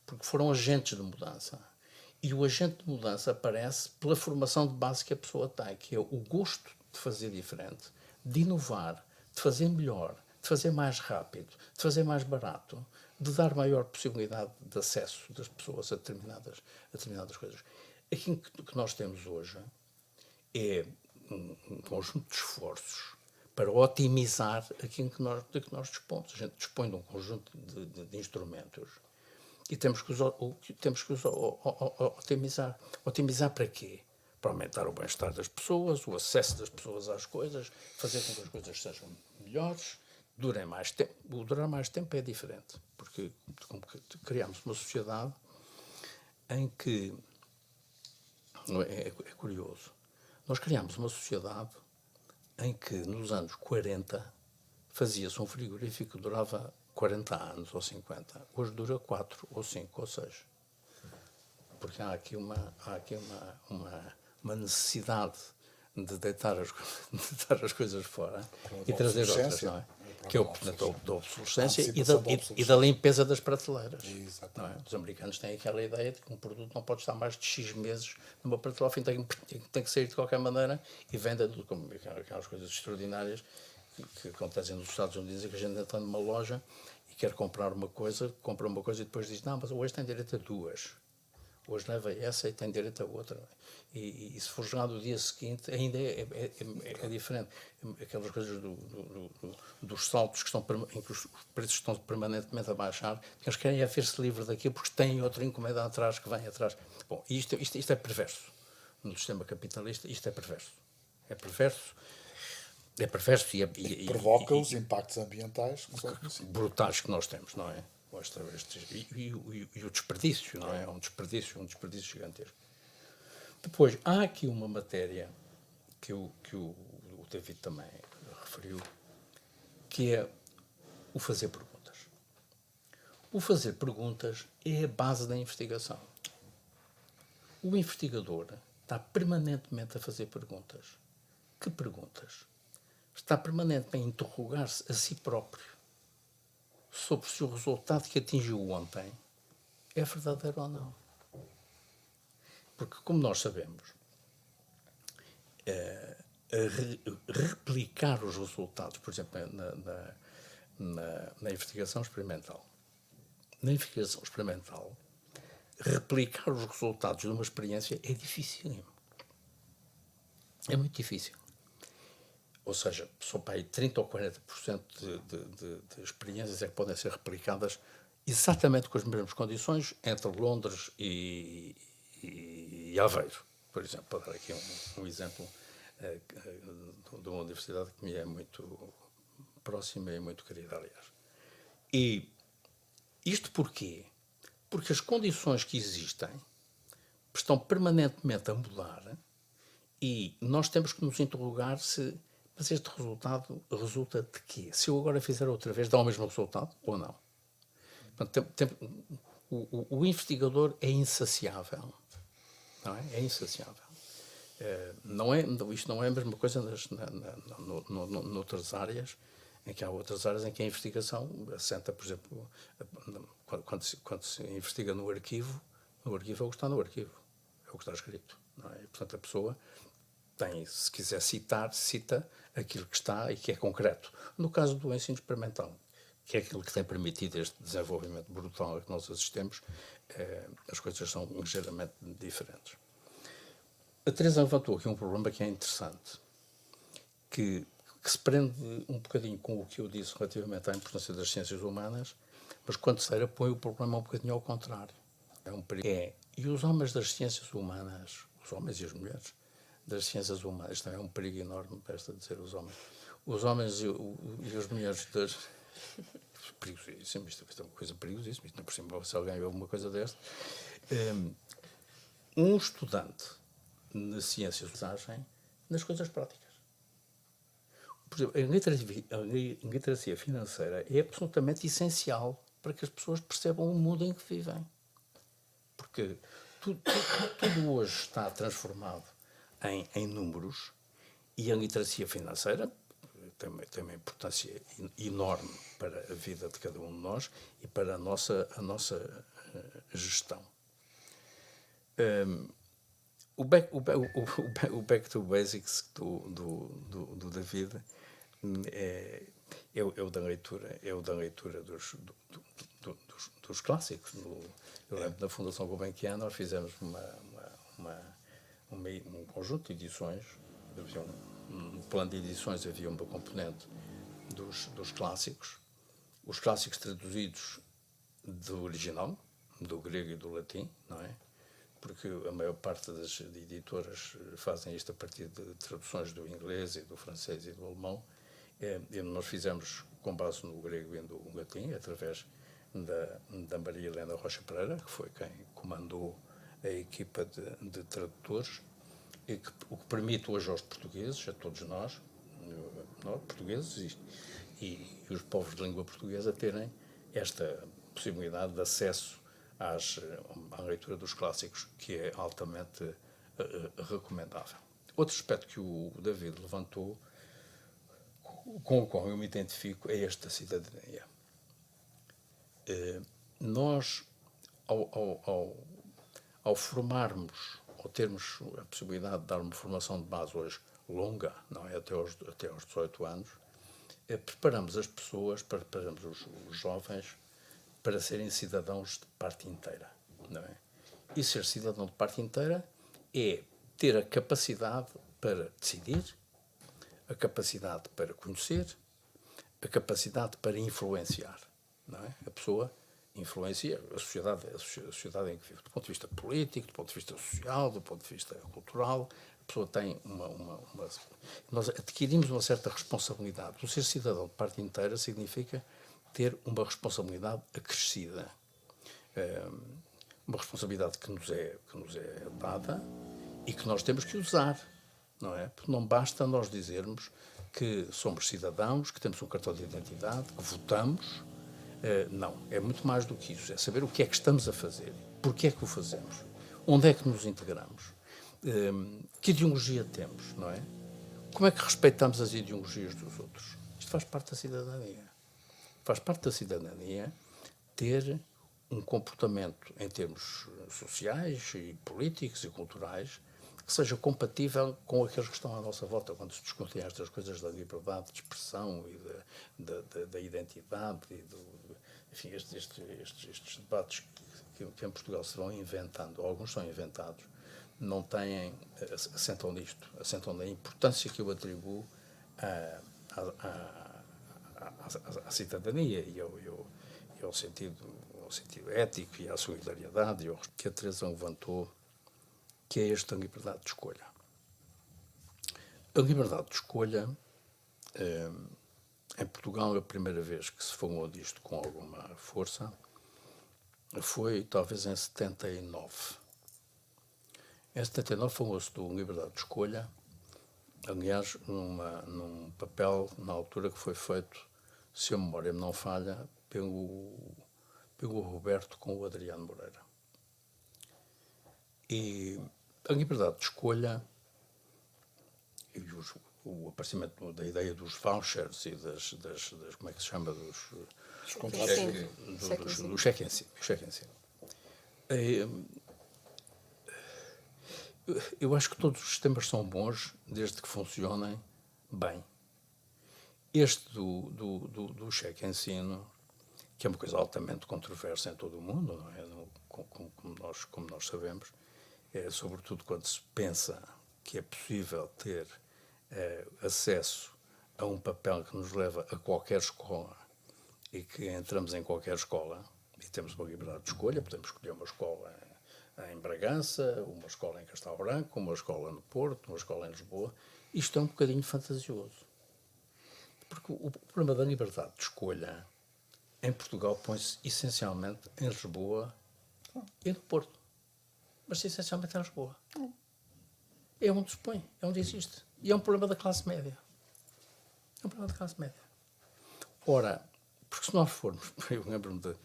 Porque foram agentes de mudança. E o agente de mudança aparece pela formação de base que a pessoa tem, que é o gosto de fazer diferente, de inovar, de fazer melhor, de fazer mais rápido, de fazer mais barato, de dar maior possibilidade de acesso das pessoas a determinadas coisas. Aquilo que nós temos hoje é um conjunto de esforços para otimizar aquilo de que nós dispomos. A gente dispõe de um conjunto de instrumentos e temos que os otimizar. Otimizar para quê? Para aumentar o bem-estar das pessoas, o acesso das pessoas às coisas, fazer com que as coisas sejam melhores, durem mais tempo. O durar mais tempo é diferente, porque criamos uma sociedade em que... É curioso. Nós criamos uma sociedade em que, nos anos 40, fazia-se um frigorífico que durava 40 anos ou 50. Hoje dura 4 ou 5 ou 6. Porque há aqui uma necessidade de deitar as coisas fora e trazer outras, não é? Que é o da obsolescência e da limpeza das prateleiras. Não é? Os americanos têm aquela ideia de que um produto não pode estar mais de X meses numa prateleira, ao fim tem que sair de qualquer maneira e venda como aquelas coisas extraordinárias que acontecem nos Estados Unidos, que a gente entra numa loja e quer comprar uma coisa, compra uma coisa e depois diz, não, mas hoje tem direito a 2. Hoje leva essa e tem direito a outra. E se for jogado o dia seguinte, ainda é diferente. Aquelas coisas dos saltos em que os preços estão permanentemente a baixar, eles querem ver-se livre daquilo porque têm outra encomenda atrás que vem atrás. Bom, isto é perverso. No sistema capitalista, isto é perverso. É perverso. É perverso e provoca os impactos ambientais brutais que nós temos, não é? E o desperdício, não é? É um desperdício gigantesco. Depois, há aqui uma matéria que o David também referiu, que é o fazer perguntas. O fazer perguntas é a base da investigação. O investigador está permanentemente a fazer perguntas. Que perguntas? Está permanentemente a interrogar-se a si próprio sobre se o resultado que atingiu ontem é verdadeiro ou não. Porque, como nós sabemos, replicar os resultados, por exemplo, na investigação experimental. Na investigação experimental, replicar os resultados de uma experiência é difícil. É muito difícil. Ou seja, só para aí 30% ou 40% de experiências é que podem ser replicadas exatamente com as mesmas condições entre Londres e Aveiro, por exemplo, para dar aqui um exemplo de uma universidade que me é muito próxima e muito querida, aliás. E isto porquê? Porque as condições que existem estão permanentemente a mudar e nós temos que nos interrogar se mas este resultado resulta de quê? Se eu agora fizer outra vez, dá o mesmo resultado ou não? Portanto, o investigador é insaciável. Não é? É insaciável. Isto não é a mesma coisa noutras áreas, em que há outras áreas em que a investigação assenta, por exemplo, quando se investiga no arquivo é o que está no arquivo, é o que está escrito. Não é? E, portanto, a pessoa tem, se quiser citar, cita aquilo que está e que é concreto. No caso do ensino experimental, que é aquilo que tem permitido este desenvolvimento brutal a que nós assistimos, as coisas são ligeiramente diferentes. A Teresa levantou aqui um problema que é interessante, que se prende um bocadinho com o que eu disse relativamente à importância das ciências humanas, mas quando se põe o problema um bocadinho ao contrário. É um perigo. E os homens das ciências humanas, os homens e as mulheres das ciências humanas, isto é um perigo enorme, basta dizer os homens e as mulheres das... Perigosíssimo, isto é uma coisa perigosíssima, isto não é por cima, se alguém vê alguma coisa desta. Um estudante de ciências agem nas coisas práticas. Por exemplo, a literacia financeira é absolutamente essencial para que as pessoas percebam o mundo em que vivem. Porque tudo hoje está transformado em números e a literacia financeira tem uma importância enorme para a vida de cada um de nós e para a nossa gestão. O back to basics do David é o da leitura dos clássicos. Eu lembro da Fundação Gulbenkian, nós fizemos um conjunto de edições. No plano de edições havia uma componente dos clássicos, os clássicos traduzidos do original, do grego e do latim, não é? Porque a maior parte das editoras fazem isto a partir de traduções do inglês e do francês e do alemão. E nós fizemos com base no grego e no latim, através da Maria Helena Rocha Pereira, que foi quem comandou a equipa de tradutores, e o que permite hoje aos portugueses, a todos nós portugueses e os povos de língua portuguesa, terem esta possibilidade de acesso à leitura dos clássicos, que é altamente recomendável. Outro aspecto que o David levantou, com o qual eu me identifico, é este da cidadania. Nós, ao formarmos, ao termos a possibilidade de dar uma formação de base hoje longa, não é? Até aos 18 anos, preparamos as pessoas, preparamos os jovens para serem cidadãos de parte inteira, não é? E ser cidadão de parte inteira é ter a capacidade para decidir, a capacidade para conhecer, a capacidade para influenciar, não é? A pessoa influencia a sociedade em que vive, do ponto de vista político, do ponto de vista social, do ponto de vista cultural. A pessoa tem nós adquirimos uma certa responsabilidade. O ser cidadão de parte inteira significa ter uma responsabilidade acrescida, uma responsabilidade que nos é dada e que nós temos que usar, não é? Porque não basta nós dizermos que somos cidadãos, que temos um cartão de identidade, que votamos. Não, é muito mais do que isso. É saber o que é que estamos a fazer, porque é que o fazemos, onde é que nos integramos, que ideologia temos, não é? Como é que respeitamos as ideologias dos outros? Isto faz parte da cidadania. Faz parte da cidadania ter um comportamento em termos sociais e políticos e culturais que seja compatível com aqueles que estão à nossa volta quando se discutem estas coisas da liberdade de expressão e da identidade e enfim, estes debates que em Portugal se vão inventando, alguns são inventados, não têm, assentam nisto, assentam na importância que eu atribuo à cidadania e ao sentido ético e à solidariedade que a Teresa levantou, que é esta liberdade de escolha. A liberdade de escolha, em Portugal, a primeira vez que se falou disto com alguma força foi talvez em 79. Em 79 falou-se de liberdade de escolha, aliás, num papel, na altura, que foi feito, se a memória me não falha, pelo Roberto com o Adriano Moreira. E a liberdade de escolha e o aparecimento da ideia dos vouchers e das como é que se chama, do cheque em si. Eu acho que todos os sistemas são bons desde que funcionem bem. Este do cheque ensino, que é uma coisa altamente controversa em todo o mundo, não é? Como nós sabemos, sobretudo quando se pensa que é possível ter acesso a um papel que nos leva a qualquer escola e que entramos em qualquer escola e temos uma liberdade de escolha, podemos escolher uma escola em Bragança, uma escola em Castelo Branco, uma escola no Porto, uma escola em Lisboa. Isto é um bocadinho fantasioso. Porque o problema da liberdade de escolha em Portugal põe-se essencialmente em Lisboa e no Porto. Mas essencialmente em Lisboa. É onde se põe, é onde existe. E é um problema da classe média. É um problema da classe média. Ora, porque se nós formos, eu lembro-me da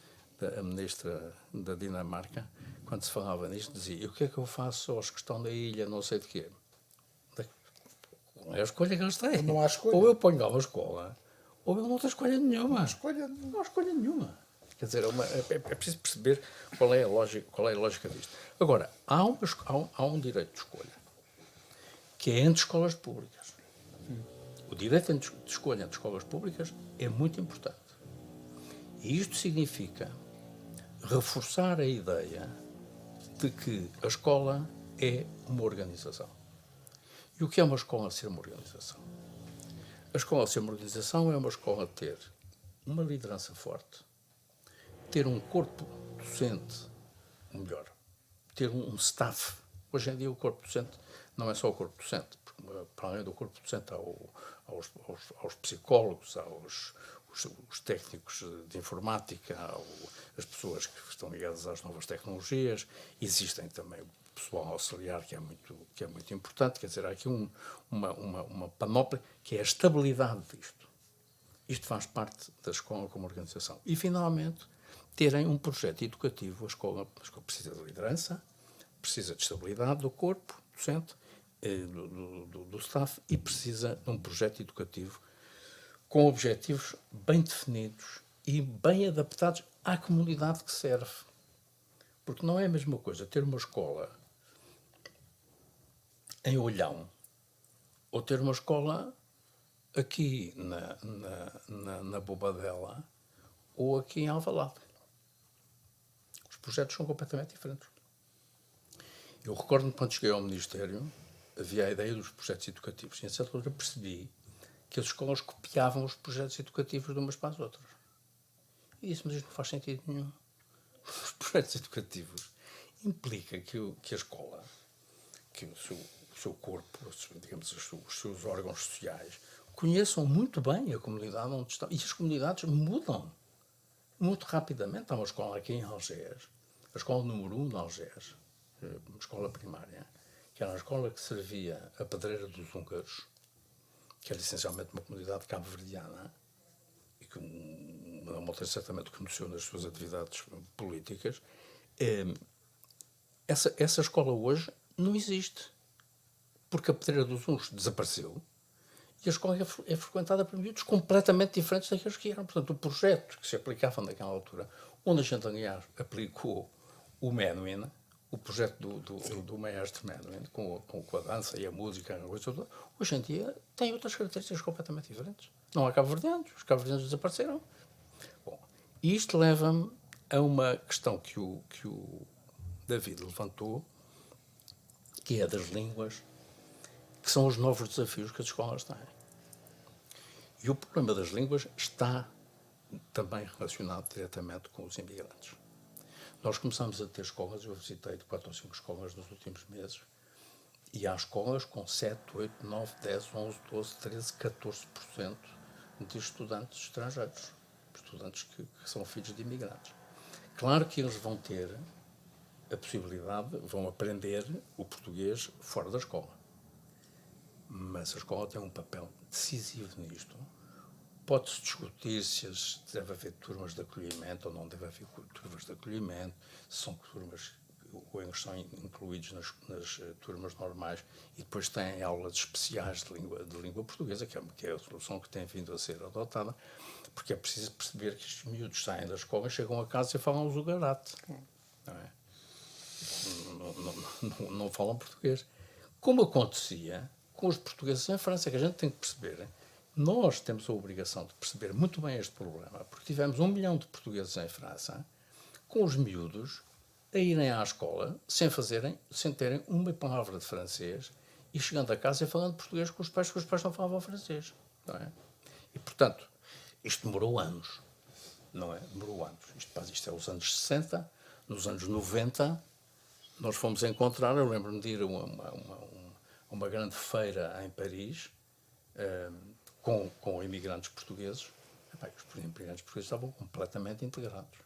ministra da Dinamarca, quando se falava nisto, dizia: e o que é que eu faço aos que estão na ilha, não sei de quê? Não é a escolha que eles têm. Não há escolha. Ou eu ponho lá uma escola, ou eu não tenho escolha nenhuma. Não há escolha nenhuma. Quer dizer, é preciso perceber qual é a lógica disto. Agora, há um direito de escolha, que é entre escolas públicas. O direito de escolha entre escolas públicas é muito importante. E isto significa reforçar a ideia de que a escola é uma organização. E o que é uma escola ser uma organização? A escola ser uma organização é uma escola ter uma liderança forte, ter um corpo docente, ou melhor, ter um staff. Hoje em dia o corpo docente não é só o corpo docente, porque para além do corpo docente há aos psicólogos, os técnicos de informática, as pessoas que estão ligadas às novas tecnologias, existem também o pessoal auxiliar que é muito importante, quer dizer, há aqui uma panóplia que é a estabilidade disto. Isto faz parte da escola como organização. E, finalmente, terem um projeto educativo. A escola precisa de liderança, precisa de estabilidade do corpo docente, do staff, e precisa de um projeto educativo com objetivos bem definidos e bem adaptados à comunidade que serve. Porque não é a mesma coisa ter uma escola em Olhão ou ter uma escola aqui na Bobadela ou aqui em Alvalade. Os projetos são completamente diferentes. Eu recordo-me quando cheguei ao Ministério, havia a ideia dos projetos educativos. E, a certa altura, percebi que as escolas copiavam os projetos educativos de umas para as outras. E disse: mas isto não faz sentido nenhum. Os projetos educativos implica que a escola, que o seu corpo, digamos, os seus órgãos sociais, conheçam muito bem a comunidade onde estão. E as comunidades mudam muito rapidamente. Há uma escola aqui em Algés, a escola número 1 de Algés, uma escola primária, que era uma escola que servia a Pedreira dos Húngaros, que era essencialmente uma comunidade cabo-verdiana, e que uma altura certamente conheceu nas suas atividades políticas. Essa escola hoje não existe, porque a Pedreira dos Húngaros desapareceu e a escola é frequentada por miúdos completamente diferentes daqueles que eram. Portanto, o projeto que se aplicava naquela altura, onde a gente, aliás, aplicou o Menuhin, o projeto do maestro Menuhin, com a dança e a música, hoje em dia tem outras características completamente diferentes. Não há cabo-verdianos, os cabo-verdianos desapareceram. Bom, isto leva-me a uma questão que o David levantou, que é das línguas, que são os novos desafios que as escolas têm. E o problema das línguas está também relacionado diretamente com os imigrantes. Nós começamos a ter escolas, eu visitei 4 ou 5 escolas nos últimos meses, e há escolas com 7, 8, 9, 10, 11, 12, 13, 14% de estudantes estrangeiros, estudantes que são filhos de imigrantes. Claro que eles vão ter a possibilidade, vão aprender o português fora da escola. Mas a escola tem um papel decisivo nisto. Pode-se discutir se deve haver turmas de acolhimento ou não deve haver turmas de acolhimento, se são turmas ou eles são incluídos nas turmas normais e depois têm aulas especiais de língua portuguesa, que é a solução que tem vindo a ser adotada, porque é preciso perceber que estes miúdos saem da escola, chegam a casa e falam zugarate. Não é? Não falam português. Como acontecia com os portugueses em França, que a gente tem que perceber. Nós temos a obrigação de perceber muito bem este problema, porque tivemos 1 milhão de portugueses em França, com os miúdos a irem à escola sem terem uma palavra de francês e chegando a casa e falando português com os pais, que os pais não falavam francês. Não é? E, portanto, isto demorou anos. Não é? Demorou anos. Isto é os anos 60, nos anos 90, nós fomos encontrar, eu lembro-me de ir a uma grande feira em Paris, com imigrantes portugueses. Os imigrantes portugueses estavam completamente integrados.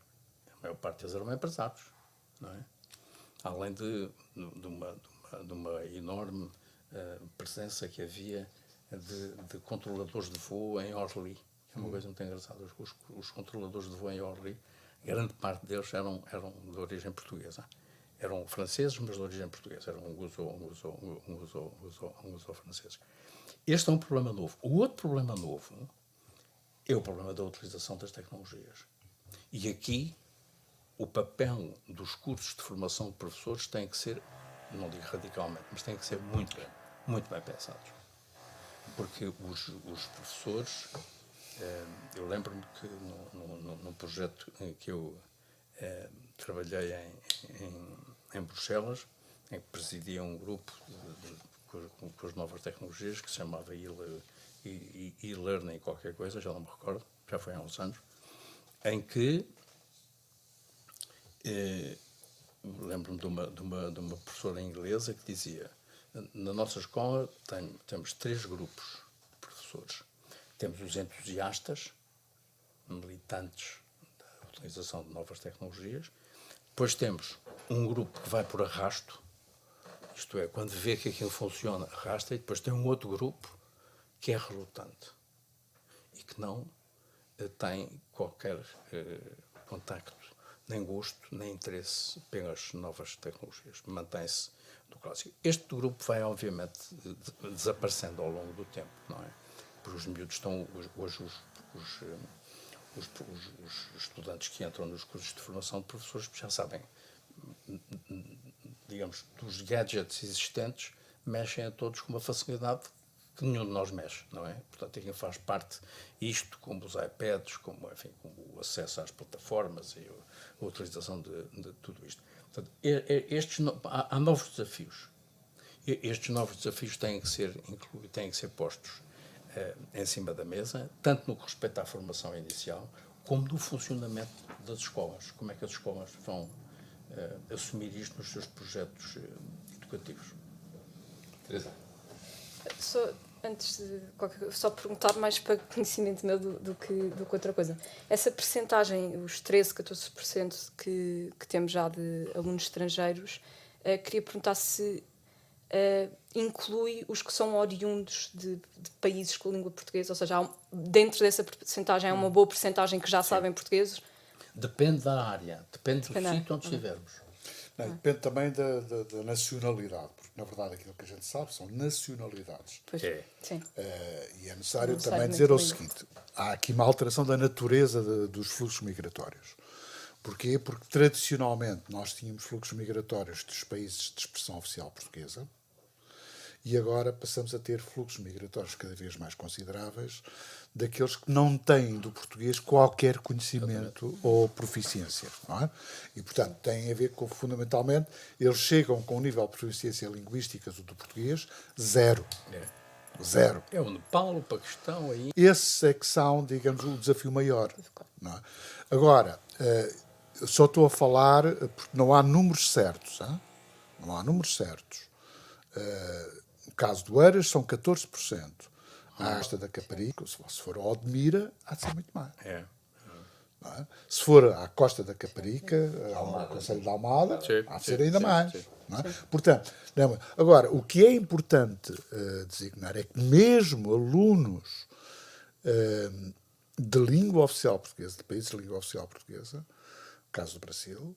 A maior parte deles eram empresários, não é? Além de uma enorme presença que havia de controladores de voo em Orly, que é uma coisa muito engraçada. Os controladores de voo em Orly, grande parte deles eram de origem portuguesa. Eram franceses, mas de origem portuguesa. Eram luso-franceses. Este é um problema novo. O outro problema novo é o problema da utilização das tecnologias. E aqui o papel dos cursos de formação de professores tem que ser, não digo radicalmente, mas tem que ser muito bem pensados. Porque os professores, eu lembro-me que num projeto em que eu trabalhei em Bruxelas, em que presidia um grupo com as novas tecnologias, que se chamava e-learning qualquer coisa, já não me recordo, já foi há uns anos, em que lembro-me de uma professora inglesa que dizia: na nossa escola temos 3 grupos de professores. Temos os entusiastas, militantes da utilização de novas tecnologias. Depois temos um grupo que vai por arrasto, isto é, quando vê que aquilo funciona, arrasta, e depois tem um outro grupo que é relutante e que não tem qualquer contacto, nem gosto, nem interesse pelas novas tecnologias. Mantém-se do clássico. Este grupo vai, obviamente, desaparecendo ao longo do tempo, não é? Porque os miúdos estão, hoje, os estudantes que entram nos cursos de formação de professores já sabem, digamos, dos gadgets existentes, mexem a todos com uma facilidade que nenhum de nós mexe, não é? Portanto, quem faz parte isto, como os iPads, como o acesso às plataformas e a utilização de tudo isto. Portanto, há novos desafios. Estes novos desafios têm que ser postos em cima da mesa, tanto no que respeita à formação inicial, como no funcionamento das escolas. Como é que as escolas vão assumir isto nos seus projetos educativos? Teresa. Antes de só perguntar mais para conhecimento meu do que outra coisa. Essa percentagem, os 13, 14% que temos já de alunos estrangeiros, queria perguntar se inclui os que são oriundos de países com língua portuguesa, ou seja, dentro dessa percentagem há uma boa percentagem que já sabem português. Depende da área, depende do sítio onde estivermos. Não, depende também da nacionalidade, porque na verdade aquilo que a gente sabe são nacionalidades. Pois, É. sim. E é necessário Não também necessariamente dizer o língua. seguinte: há aqui uma alteração da natureza dos fluxos migratórios. Porquê? Porque tradicionalmente nós tínhamos fluxos migratórios dos países de expressão oficial portuguesa e agora passamos a ter fluxos migratórios cada vez mais consideráveis daqueles que não têm do português qualquer conhecimento ou proficiência. Não é? E, portanto, tem a ver com, fundamentalmente, eles chegam com um nível de proficiência linguística do português zero. Zero. É o Nepal, o Paquistão, aí. Esses é que são, digamos, o desafio maior. Não é? Agora, eu só estou a falar porque não há números certos. Hein? Não há números certos. No caso do Eiras, são 14%. A Costa da Caparica, se for a Odmira, há de ser muito mais. Não é? Se for à Costa da Caparica, ao Conselho de Almada, há de ser ainda mais. Não é? Portanto, agora, o que é importante designar é que mesmo alunos de língua oficial portuguesa, de países de língua oficial portuguesa, no caso do Brasil,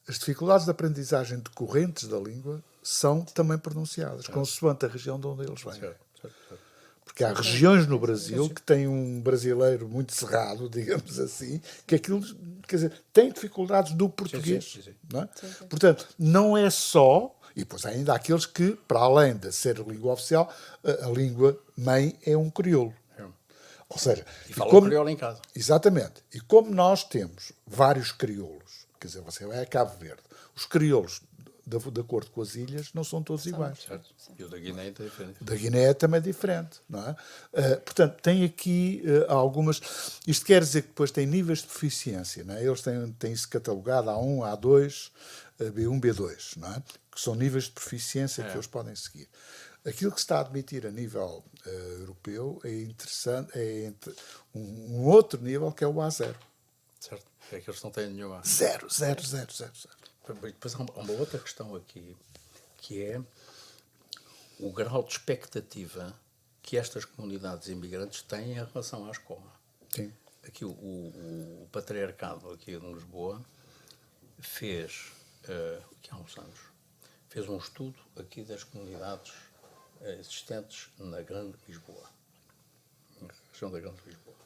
as dificuldades de aprendizagem decorrentes da língua são também pronunciadas, consoante a região de onde eles vêm. Porque há regiões no Brasil que têm um brasileiro muito cerrado, digamos assim, que aquilo, quer dizer, tem dificuldades do português. Não é? Portanto, não é só... E depois ainda há aqueles que, para além de ser língua oficial, a língua mãe é um crioulo. Ou seja... E falam crioulo em casa. Exatamente. E como nós temos vários crioulos, quer dizer, você vai a Cabo Verde, os crioulos, de acordo com as ilhas, não são todos iguais. Certo. E o da Guiné é diferente. O da Guiné é também diferente, não é? Portanto, tem aqui algumas... Isto quer dizer que depois tem níveis de proficiência, não é? Eles têm isso catalogado A1, A2, B1, B2, não é? Que são níveis de proficiência que eles podem seguir. Aquilo que se está a admitir a nível europeu é interessante, um outro nível que é o A0. Certo. É que eles não têm nenhuma. Zero. Depois há uma outra questão aqui, que é o grau de expectativa que estas comunidades imigrantes têm em relação à escola. Sim. Aqui o patriarcado aqui em Lisboa fez, aqui há uns anos, fez um estudo aqui das comunidades existentes na Grande Lisboa, na região da Grande Lisboa.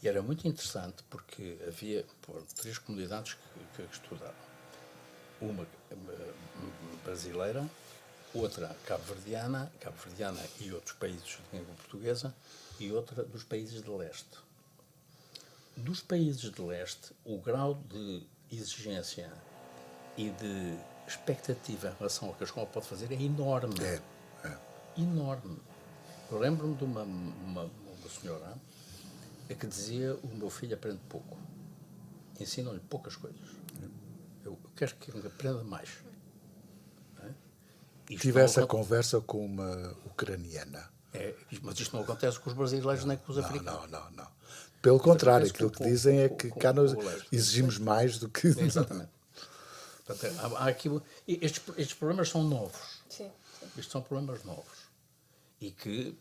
E era muito interessante porque havia 3 comunidades que estudaram. Uma brasileira, outra cabo-verdiana e outros países de língua portuguesa, e outra dos países de leste. Dos países de leste, o grau de exigência e de expectativa em relação ao que a escola pode fazer é enorme. Enorme. Eu lembro-me de uma senhora que dizia: o meu filho aprende pouco. Ensinam-lhe poucas coisas. Eu quero que ele aprenda mais. Não é? Tive essa conversa com uma ucraniana. Mas isto não acontece com os brasileiros nem com os africanos. Não. Pelo contrário, aquilo que dizem é que cá nós leste. exigimos mais do que... Exatamente. Portanto, há aqui, estes problemas são novos. Sim. Estes são problemas novos. E que,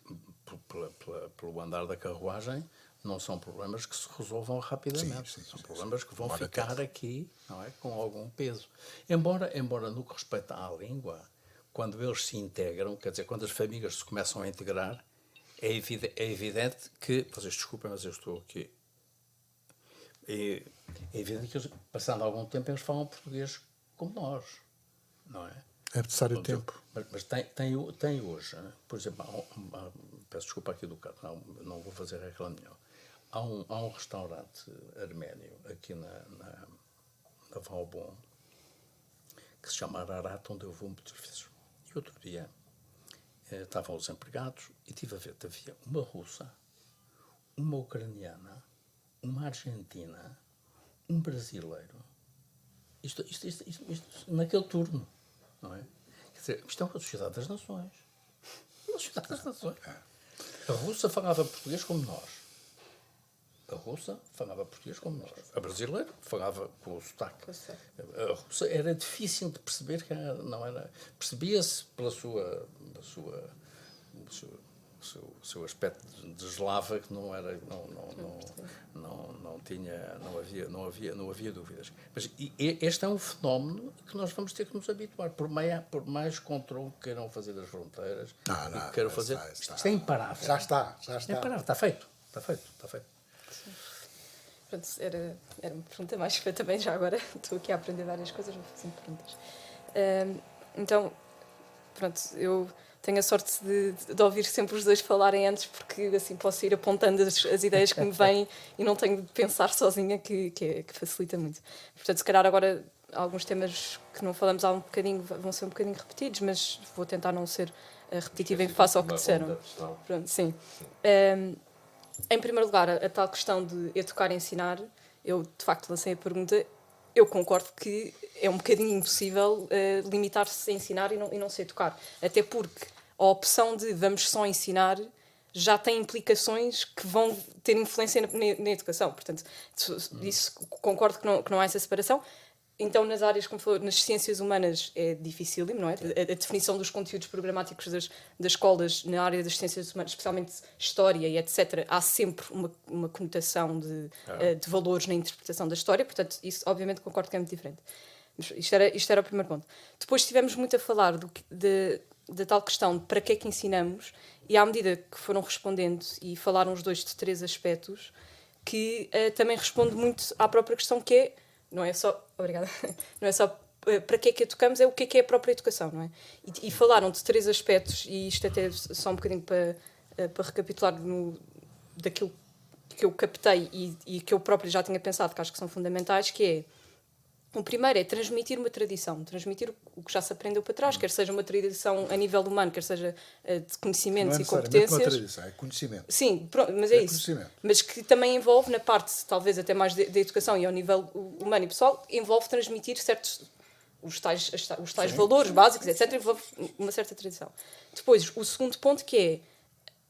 pelo andar da carruagem, não são problemas que se resolvam rapidamente. São problemas que vão ficar aqui, não é, com algum peso. Embora no que respeita à língua, quando eles se integram, quer dizer, quando as famílias se começam a integrar, é evidente que... Vocês desculpem, mas eu estou aqui. É evidente que, passando algum tempo, eles falam português como nós, não é? É necessário tempo. Mas tem hoje, por exemplo, peço desculpa aqui do caso, não vou fazer reclame nenhum. Há um restaurante arménio aqui na Valbon que se chama Ararat, onde eu vou muitas vezes. E outro dia estavam os empregados e tive a ver, havia uma russa, uma ucraniana, uma argentina, um brasileiro. Isto naquele turno, não é? Quer dizer, isto é uma sociedade das nações. Uma sociedade das nações. A russa falava português como nós. A russa falava português como nós. A brasileira falava com o sotaque. Com o sotaque. A russa era difícil de perceber que não era. Percebia-se pelo seu aspecto de eslava que não era, não havia dúvidas. Mas este é um fenómeno que nós vamos ter que nos habituar, por mais controle que queiram fazer das fronteiras, que queiram fazer. Isto é imparável. Já está. É imparável. Está feito. Pronto, era uma pergunta mais para também, já agora estou aqui a aprender várias coisas, vou fazendo perguntas. Então, pronto, eu tenho a sorte de ouvir sempre os dois falarem antes, porque assim posso ir apontando as ideias que me vêm e não tenho de pensar sozinha, que facilita muito. Portanto, se calhar agora alguns temas que não falamos há um bocadinho vão ser um bocadinho repetidos, mas vou tentar não ser repetitiva em face ao que disseram. Pronto, sim. Em primeiro lugar, a tal questão de educar e ensinar, eu de facto lancei a pergunta. Eu concordo que é um bocadinho impossível limitar-se a ensinar e não se educar. Até porque a opção de vamos só ensinar já tem implicações que vão ter influência na educação. Portanto, isso concordo que não há essa separação. Então, nas áreas, como falou, nas ciências humanas é dificílimo, não é? A definição dos conteúdos programáticos das escolas na área das ciências humanas, especialmente história e etc., há sempre uma conotação de valores na interpretação da história, portanto, isso obviamente concordo que é muito diferente. Mas isto era o primeiro ponto. Depois estivemos muito a falar da tal questão de para que é que ensinamos, e à medida que foram respondendo e falaram os dois de 3 aspectos, que também responde muito à própria questão que é, não é só para que é que educamos, é o que é a própria educação, não é? E falaram de 3 aspectos, e isto até só um bocadinho para recapitular daquilo que eu captei e que eu próprio já tinha pensado, que acho que são fundamentais, que é, o primeiro é transmitir uma tradição, transmitir o que já se aprendeu para trás, quer seja uma tradição a nível humano, quer seja de conhecimentos e competências. Não é uma tradição, é conhecimento. Sim, pronto, mas é isso. Mas que também envolve, na parte, talvez até mais da educação e ao nível humano e pessoal, envolve transmitir certos os tais valores básicos, etc. Envolve uma certa tradição. Depois, o segundo ponto, que é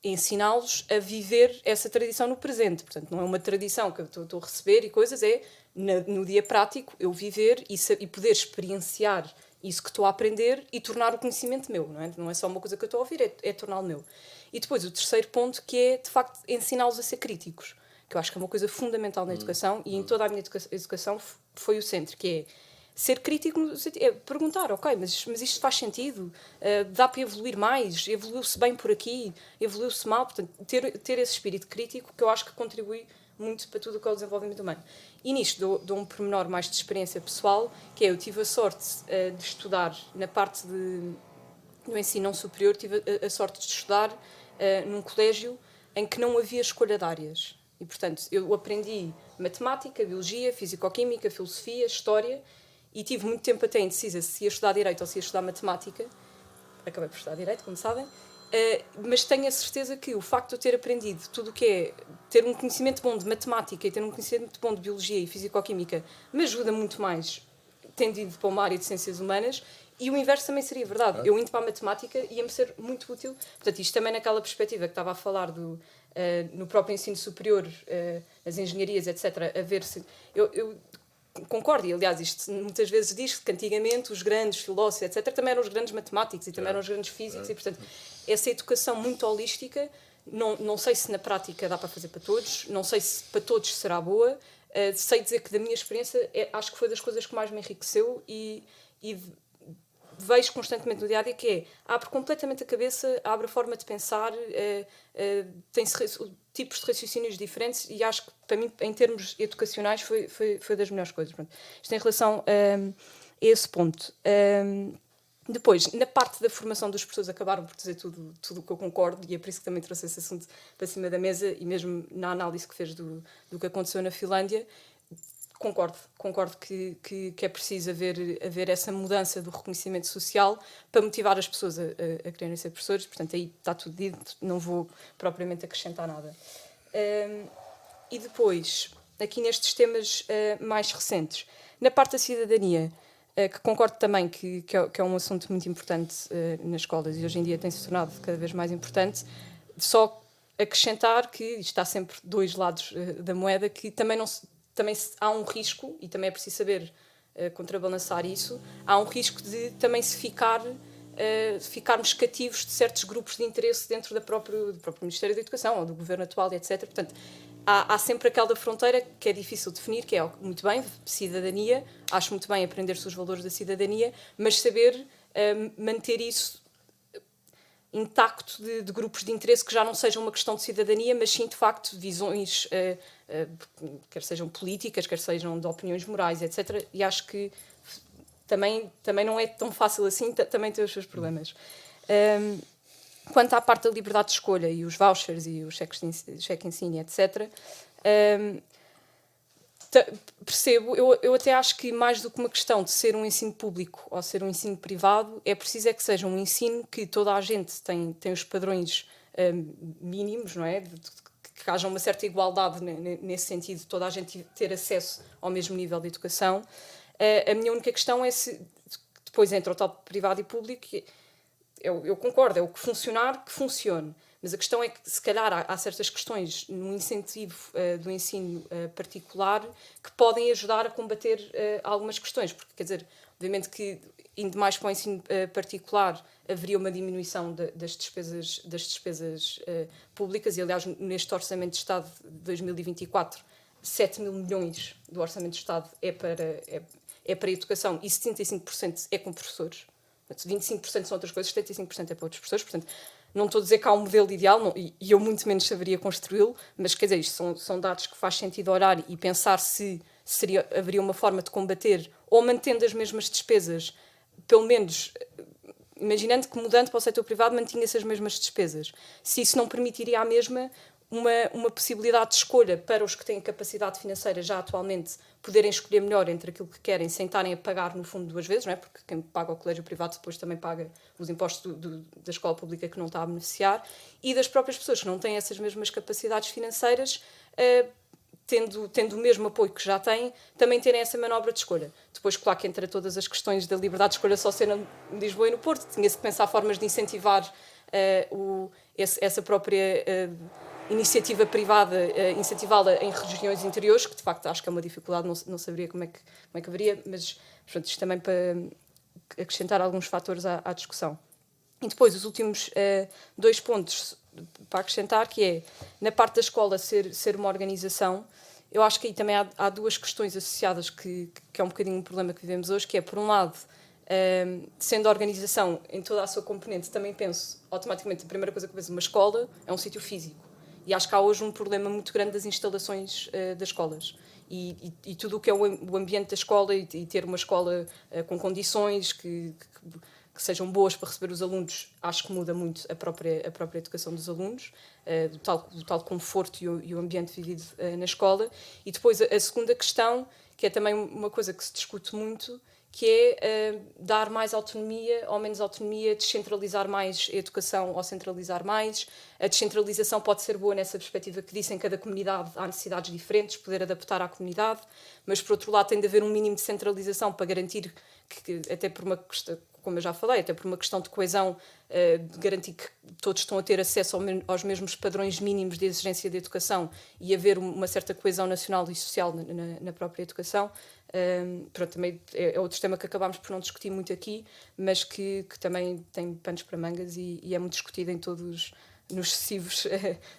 ensiná-los a viver essa tradição no presente. Portanto, não é uma tradição que eu estou a receber e coisas, é no dia prático eu viver e poder experienciar isso que estou a aprender e tornar o conhecimento meu, não é? Não é só uma coisa que eu estou a ouvir, é torná-lo meu. E depois o terceiro ponto, que é, de facto, ensiná-los a ser críticos, que eu acho que é uma coisa fundamental na educação, e em toda a minha educação foi o centro, que é ser crítico, é perguntar, ok, mas isto faz sentido? Dá para evoluir mais? Evoluiu-se bem por aqui? Evoluiu-se mal? Portanto, ter esse espírito crítico, que eu acho que contribui muito para tudo o que é o desenvolvimento humano. E nisto dou um pormenor mais de experiência pessoal, que é, eu tive a sorte de estudar na parte do ensino não superior, tive a sorte de estudar num colégio em que não havia escolha de áreas. E, portanto, eu aprendi matemática, biologia, fisicoquímica, filosofia, história, e tive muito tempo até indecisa se ia estudar Direito ou se ia estudar Matemática. Acabei por estudar Direito, como sabem. Mas tenho a certeza que o facto de eu ter aprendido tudo o que é ter um conhecimento bom de Matemática e ter um conhecimento bom de Biologia e Fisicoquímica me ajuda muito mais tendo ido para uma área de Ciências Humanas. E o inverso também seria verdade. Eu indo para a Matemática ia-me ser muito útil. Portanto, isto também naquela perspectiva que estava a falar no próprio ensino superior, as engenharias, etc., a ver se... Eu concordo, e aliás isto muitas vezes diz que antigamente os grandes filósofos, etc., também eram os grandes matemáticos e também eram os grandes físicos, e portanto essa educação muito holística, não sei se na prática dá para fazer para todos, não sei se para todos será boa, sei dizer que da minha experiência acho que foi das coisas que mais me enriqueceu e vejo constantemente no dia-a-dia, que é, abre completamente a cabeça, abre a forma de pensar, tem tipos de raciocínios diferentes, e acho que, para mim, em termos educacionais, foi das melhores coisas. Pronto. Isto em relação a esse ponto. Depois, na parte da formação dos professores, acabaram por dizer tudo o que eu concordo, e é por isso que também trouxe esse assunto para cima da mesa, e mesmo na análise que fez do que aconteceu na Finlândia, concordo que é preciso haver essa mudança do reconhecimento social para motivar as pessoas a quererem ser professores. Portanto, aí está tudo dito, não vou propriamente acrescentar nada. E depois, aqui nestes temas mais recentes, na parte da cidadania, que concordo também que é um assunto muito importante nas escolas, e hoje em dia tem se tornado cada vez mais importante, só acrescentar que isto está sempre dois lados da moeda, que também, há um risco, e também é preciso saber contrabalançar isso, há um risco de também ficarmos cativos de certos grupos de interesse dentro do próprio Ministério da Educação ou do governo atual, etc. Portanto, há sempre aquela fronteira que é difícil de definir, que é muito bem, cidadania, acho muito bem aprender-se os valores da cidadania, mas saber manter isso intacto de grupos de interesse que já não sejam uma questão de cidadania, mas sim, de facto, visões, quer sejam políticas, quer sejam de opiniões morais, etc. E acho que também não é tão fácil assim, também tem os seus problemas. Quanto à parte da liberdade de escolha e os vouchers e os cheque ensino, etc., percebo, eu até acho que mais do que uma questão de ser um ensino público ou ser um ensino privado, é preciso que seja um ensino que toda a gente tem os padrões mínimos, não é? Que haja uma certa igualdade nesse sentido, toda a gente ter acesso ao mesmo nível de educação. A minha única questão é se depois entre o tal privado e público, eu concordo, é o que funcionar, que funcione. Mas a questão é que, se calhar, há certas questões no incentivo do ensino particular que podem ajudar a combater algumas questões. Porque, quer dizer, obviamente que, indo mais para o ensino particular, haveria uma diminuição das despesas públicas. E, aliás, neste Orçamento de Estado de 2024, 7 mil milhões do Orçamento de Estado é para a educação e 75% é com professores. 25% são outras coisas, 75% é para outros professores. Portanto, não estou a dizer que há um modelo ideal, e eu muito menos saberia construí-lo, mas quer dizer, isto são dados que faz sentido olhar e pensar se haveria uma forma de combater, ou mantendo as mesmas despesas, pelo menos imaginando que mudando para o setor privado mantinha-se as mesmas despesas. Se isso não permitiria à mesma uma possibilidade de escolha para os que têm capacidade financeira já atualmente poderem escolher melhor entre aquilo que querem sem estarem a pagar no fundo duas vezes, não é? Porque quem paga o colégio privado depois também paga os impostos da escola pública que não está a beneficiar, e das próprias pessoas que não têm essas mesmas capacidades financeiras, tendo o mesmo apoio que já têm, também terem essa manobra de escolha. Depois, claro que entre todas as questões da liberdade de escolha só ser em Lisboa e no Porto, tinha-se que pensar formas de incentivar essa própria iniciativa privada, incentivá-la em regiões interiores, que de facto acho que é uma dificuldade, não saberia como é que haveria, mas pronto, isto também para acrescentar alguns fatores à discussão. E depois, os últimos 2 pontos para acrescentar, que é, na parte da escola ser uma organização, eu acho que aí também há 2 questões associadas que é um bocadinho um problema que vivemos hoje, que é, por um lado, sendo a organização em toda a sua componente, também penso, automaticamente, a primeira coisa que penso, uma escola é um sítio físico. E acho que há hoje um problema muito grande das instalações das escolas. E tudo o que é o ambiente da escola e ter uma escola com condições que sejam boas para receber os alunos, acho que muda muito a própria educação dos alunos, do tal conforto e o ambiente vivido na escola. E depois a segunda questão, que é também uma coisa que se discute muito, que é dar mais autonomia ou menos autonomia, descentralizar mais a educação ou centralizar mais. A descentralização pode ser boa nessa perspectiva que disse, em cada comunidade há necessidades diferentes, poder adaptar à comunidade, mas por outro lado tem de haver um mínimo de centralização para garantir que até por uma questão, como eu já falei, até por uma questão de coesão, de garantir que todos estão a ter acesso aos mesmos padrões mínimos de exigência de educação e haver uma certa coesão nacional e social na própria educação. Pronto, também é outro tema que acabámos por não discutir muito aqui, mas que também tem panos para mangas e é muito discutido em todos nos sucessivos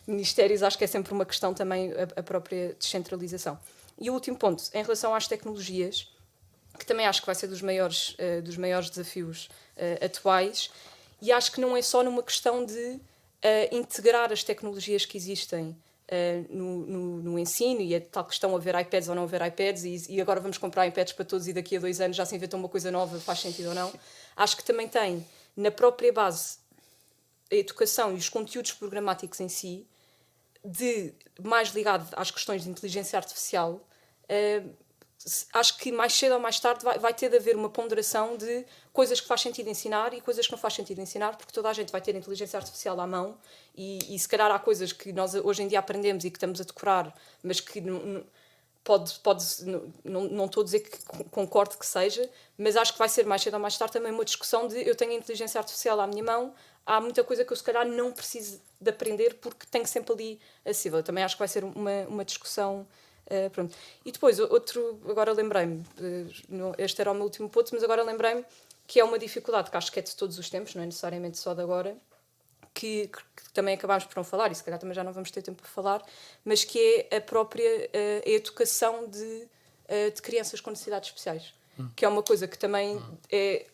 ministérios. Acho que é sempre uma questão também a própria descentralização. E o último ponto, em relação às tecnologias, que também acho que vai ser dos maiores desafios atuais, e acho que não é só numa questão de integrar as tecnologias que existem no ensino, e a tal questão haver iPads ou não haver iPads, e agora vamos comprar iPads para todos e daqui a 2 anos já se inventou uma coisa nova, faz sentido ou não. Acho que também tem, na própria base, a educação e os conteúdos programáticos em si, mais ligado às questões de inteligência artificial. Acho que mais cedo ou mais tarde vai ter de haver uma ponderação de coisas que faz sentido ensinar e coisas que não faz sentido ensinar, porque toda a gente vai ter inteligência artificial à mão e se calhar há coisas que nós hoje em dia aprendemos e que estamos a decorar, mas que não estou a dizer que concordo que seja, mas acho que vai ser mais cedo ou mais tarde também uma discussão de eu tenho a inteligência artificial à minha mão, há muita coisa que eu se calhar não preciso de aprender porque tenho sempre ali acessível. Eu também acho que vai ser uma discussão. Pronto. E depois, agora lembrei-me, este era o meu último ponto, mas agora lembrei-me que é uma dificuldade que acho que é de todos os tempos, não é necessariamente só de agora, que também acabámos por não falar, e se calhar também já não vamos ter tempo para falar, mas que é a própria a educação de crianças com necessidades especiais. Que é uma coisa que também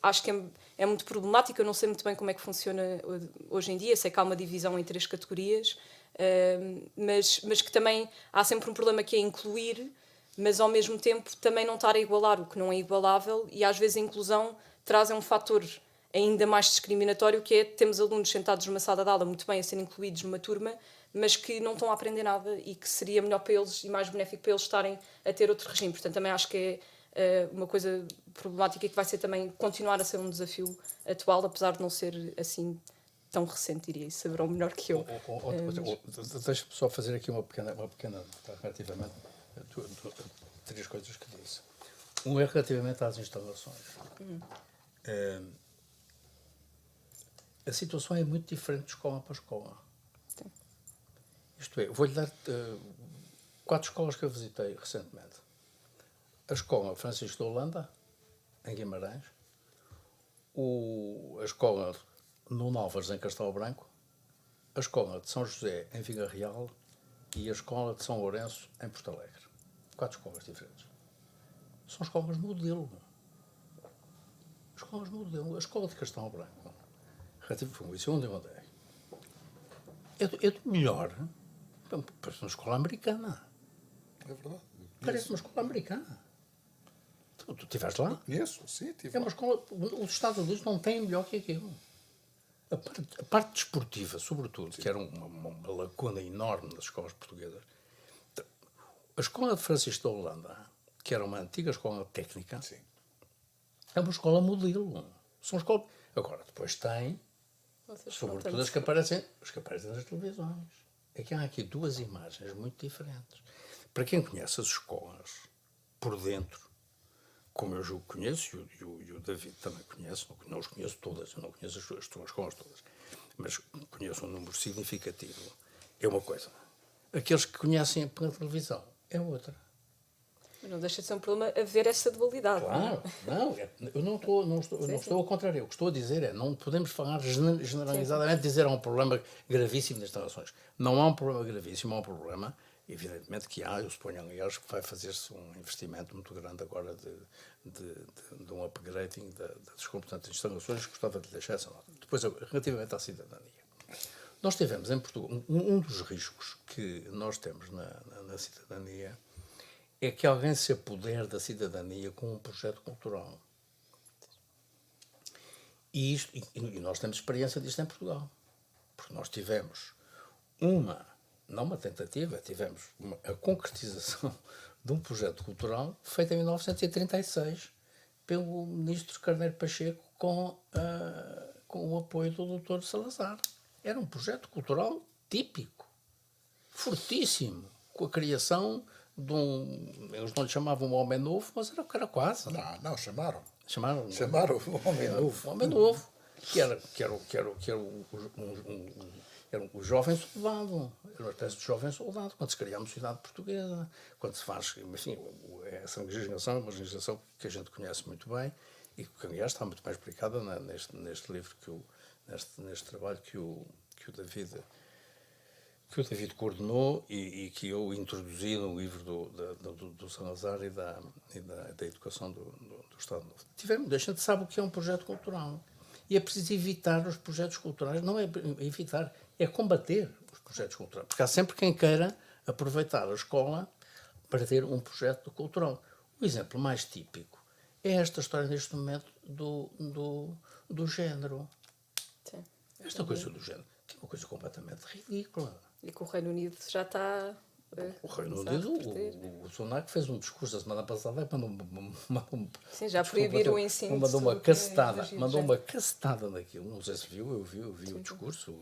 acho que é muito problemática. Eu não sei muito bem como é que funciona hoje em dia, sei que há uma divisão em 3 categorias, mas que também há sempre um problema que é incluir, mas ao mesmo tempo também não estar a igualar o que não é igualável, e às vezes a inclusão traz um fator ainda mais discriminatório, que é temos alunos sentados numa sala de aula muito bem a serem incluídos numa turma, mas que não estão a aprender nada e que seria melhor para eles e mais benéfico para eles estarem a ter outro regime. Portanto, também acho que é uma coisa problemática e que vai ser também continuar a ser um desafio atual, apesar de não ser assim tão recente, diria, e saberão melhor que eu. Deixa-me só fazer aqui uma pequena relativamente a 3 coisas que disse. Um é relativamente às instalações. A situação é muito diferente de escola para escola. Sim. Isto é, vou-lhe dar 4 escolas que eu visitei recentemente. A escola Francisco de Holanda, em Guimarães, a escola Nuno Álvares, em Castelo Branco, a escola de São José, em Vila Real, e a escola de São Lourenço, em Porto Alegre. 4 escolas diferentes. São escolas modelo. Escolas modelo. A escola de Castelo Branco, relativo isso onde eu andei, é do melhor. Parece uma escola americana. É verdade. Parece uma escola americana. Tu estiveste lá? Conheço, sim, tive É uma escola. Os Estados Unidos não têm melhor que aquilo. A parte desportiva, sobretudo, que era uma lacuna enorme nas escolas portuguesas. A escola de Francisco de Holanda, que era uma antiga escola técnica, sim. É uma escola modelo. São escolas. Agora, depois tem, sobretudo, as que aparecem nas televisões. É que há aqui 2 imagens muito diferentes. Para quem conhece as escolas por dentro, como eu julgo que conheço, e o David também conhece, não as conheço todas, eu não conheço as tuas escolas todas, mas conheço um número significativo, é uma coisa. Aqueles que conhecem pela televisão é outra. Mas não deixa de ser um problema haver essa dualidade. Claro, não, eu não estou ao contrário. O que estou a dizer é, não podemos falar generalizadamente, dizer há um problema gravíssimo nas instalações. Não há um problema gravíssimo, há um problema, evidentemente que há, eu suponho, aliás, que vai fazer-se um investimento muito grande agora de um upgrading das competentes instalações, gostava de deixar essa nota. Depois, relativamente à cidadania. Nós tivemos em Portugal, um dos riscos que nós temos na cidadania é que alguém se apodere da cidadania com um projeto cultural. E nós temos experiência disto em Portugal. Porque nós tivemos não uma tentativa, tivemos a concretização de um projeto cultural feito em 1936 pelo ministro Carneiro Pacheco com o apoio do Dr. Salazar. Era um projeto cultural típico, fortíssimo, com a criação eles não lhe chamavam um homem novo, mas era quase. Não, chamaram. Chamaram o homem novo. Um homem novo, que era o jovem soldado. Era uma espécie de jovem soldado, quando se cria a mocidade portuguesa, quando se faz, enfim, essa legislação é uma legislação que a gente conhece muito bem e que, aliás, está muito bem explicada neste livro, neste trabalho que o David coordenou e que eu introduzi no livro do Salazar e da educação do Estado Novo. A gente sabe o que é um projeto cultural. E é preciso evitar os projetos culturais. Não é evitar, é combater os projetos culturais. Porque há sempre quem queira aproveitar a escola para ter um projeto cultural. O exemplo mais típico é esta história, neste momento, do género. Sim. Esta coisa do género, que é uma coisa completamente ridícula. E que o Reino Unido já está... O Reino Unido, o Sunak fez um discurso a semana passada e mandou Sim, já proibiram o ensino. Mandou uma cacetada naquilo. Não sei se viu, eu vi o discurso.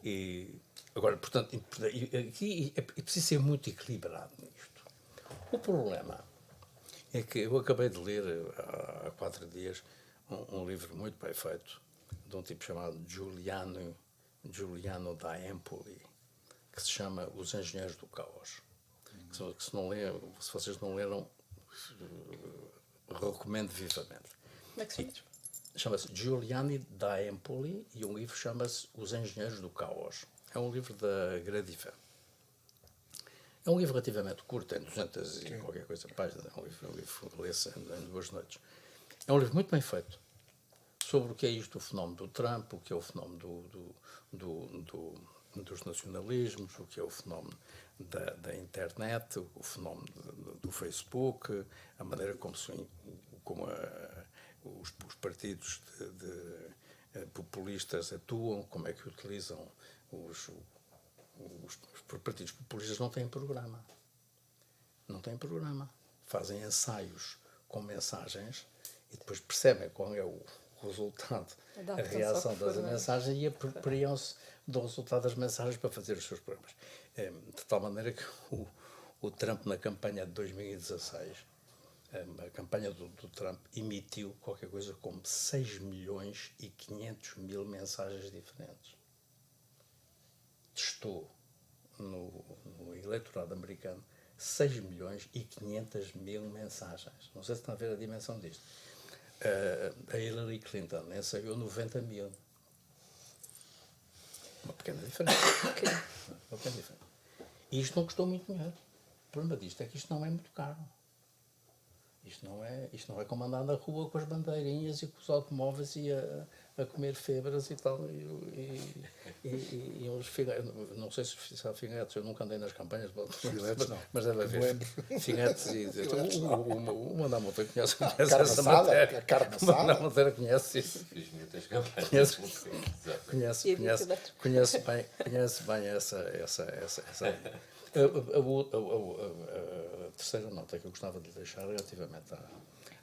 E Agora, portanto, aqui é preciso ser muito equilibrado nisto. O problema é que eu acabei de ler há 4 dias um livro muito bem feito de um tipo chamado Giuliano da Empoli, que se chama Os Engenheiros do Caos. Que se vocês não leram, recomendo vivamente. Como é que se chama? Chama-se Giuliani da Empoli e o livro chama-se Os Engenheiros do Caos. É um livro da Gradiva. É um livro relativamente curto, tem 200 e qualquer coisa páginas. É um livro que lê-se em 2 noites. É um livro muito bem feito sobre o que é isto, o fenómeno do Trump, o que é o fenómeno dos nacionalismos, o que é o fenómeno da internet, o fenómeno do Facebook, a maneira como os partidos populistas atuam, como é que utilizam os partidos populistas. Não têm programa. Não têm programa. Fazem ensaios com mensagens e depois percebem qual é o resultado, a reação das mensagens, e apropriam-se do resultado das mensagens para fazer os seus programas. De tal maneira que o Trump, na campanha de 2016, a campanha do Trump emitiu qualquer coisa como 6.500.000 mensagens diferentes. Testou no eleitorado americano 6.500.000 mensagens. Não sei se estão a ver a dimensão disto. A Hillary Clinton ensaiou 90.000. Uma pequena diferença. Uma pequena diferença. E isto não custou muito dinheiro. O problema disto é que isto não é muito caro. Isto não é como andar na rua com as bandeirinhas e com os automóveis e a comer febras e tal. E uns filetes. Não sei se há filetes, eu nunca andei nas campanhas, mas deve haver filetes. O Mandar Monteiro conhece essa matéria. O Mandar Monteiro conhece isso. Conhece bem essa. A terceira nota que eu gostava de deixar relativamente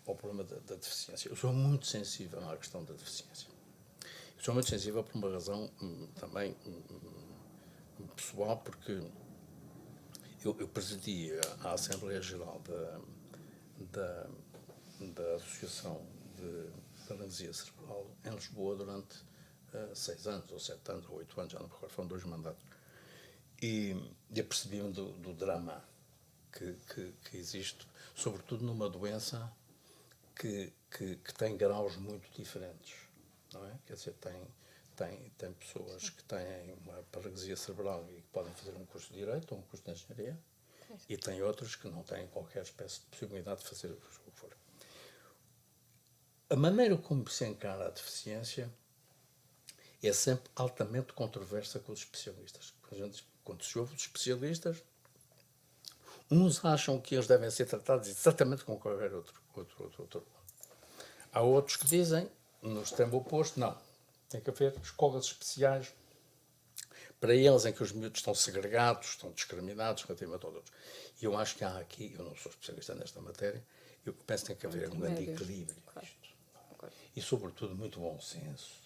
ao problema da deficiência. Eu sou muito sensível à questão da deficiência. Eu sou muito sensível por uma razão também pessoal, porque eu presidi a Assembleia Geral da Associação de Paralisia Cerebral em Lisboa durante 6 anos, ou 7 anos, ou 8 anos, já não me recordo, foram 2 mandatos. E apercebi-me do drama que existe, sobretudo numa doença que tem graus muito diferentes, não é? Quer dizer, tem pessoas que têm uma paralisia cerebral e que podem fazer um curso de Direito ou um curso de Engenharia, e tem outros que não têm qualquer espécie de possibilidade de fazer o que for. A maneira como se encara a deficiência é sempre altamente controversa com os especialistas. Quando se ouve os especialistas, uns acham que eles devem ser tratados exatamente como qualquer outro. Há outros que dizem, no extremo oposto, não. Tem que haver escolas especiais para eles, em que os miúdos estão segregados, estão discriminados relativamente a outros. E eu acho que há aqui, eu não sou especialista nesta matéria, eu penso que tem que haver um grande equilíbrio nisto. E, sobretudo, muito bom senso.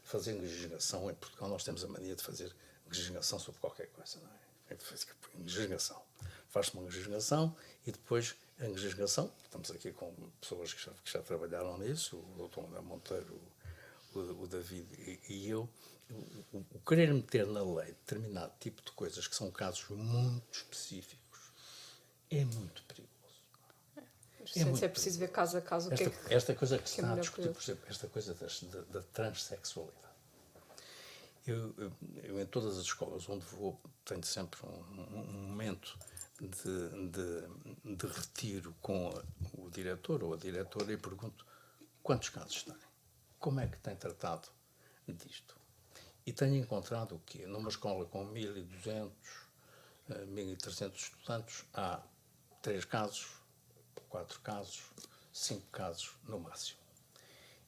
Fazer legislação. Em Portugal nós temos a mania de fazer legislação sobre qualquer coisa, não é? Legislação. Faz-se uma legislação e depois a legislação, estamos aqui com pessoas que já trabalharam nisso, o Dr. André Monteiro, o David e eu, o querer meter na lei determinado tipo de coisas que são casos muito específicos é muito perigoso. É preciso ver caso a caso esta coisa que se está a discutir, por exemplo, esta coisa da transexualidade. Eu, em todas as escolas onde vou, tenho sempre um momento de retiro com o diretor ou a diretora e pergunto quantos casos tem, como é que tem tratado disto. E tenho encontrado o quê? Numa escola com 1.200, 1.300 estudantes, há 3 casos, 4 casos, 5 casos no máximo.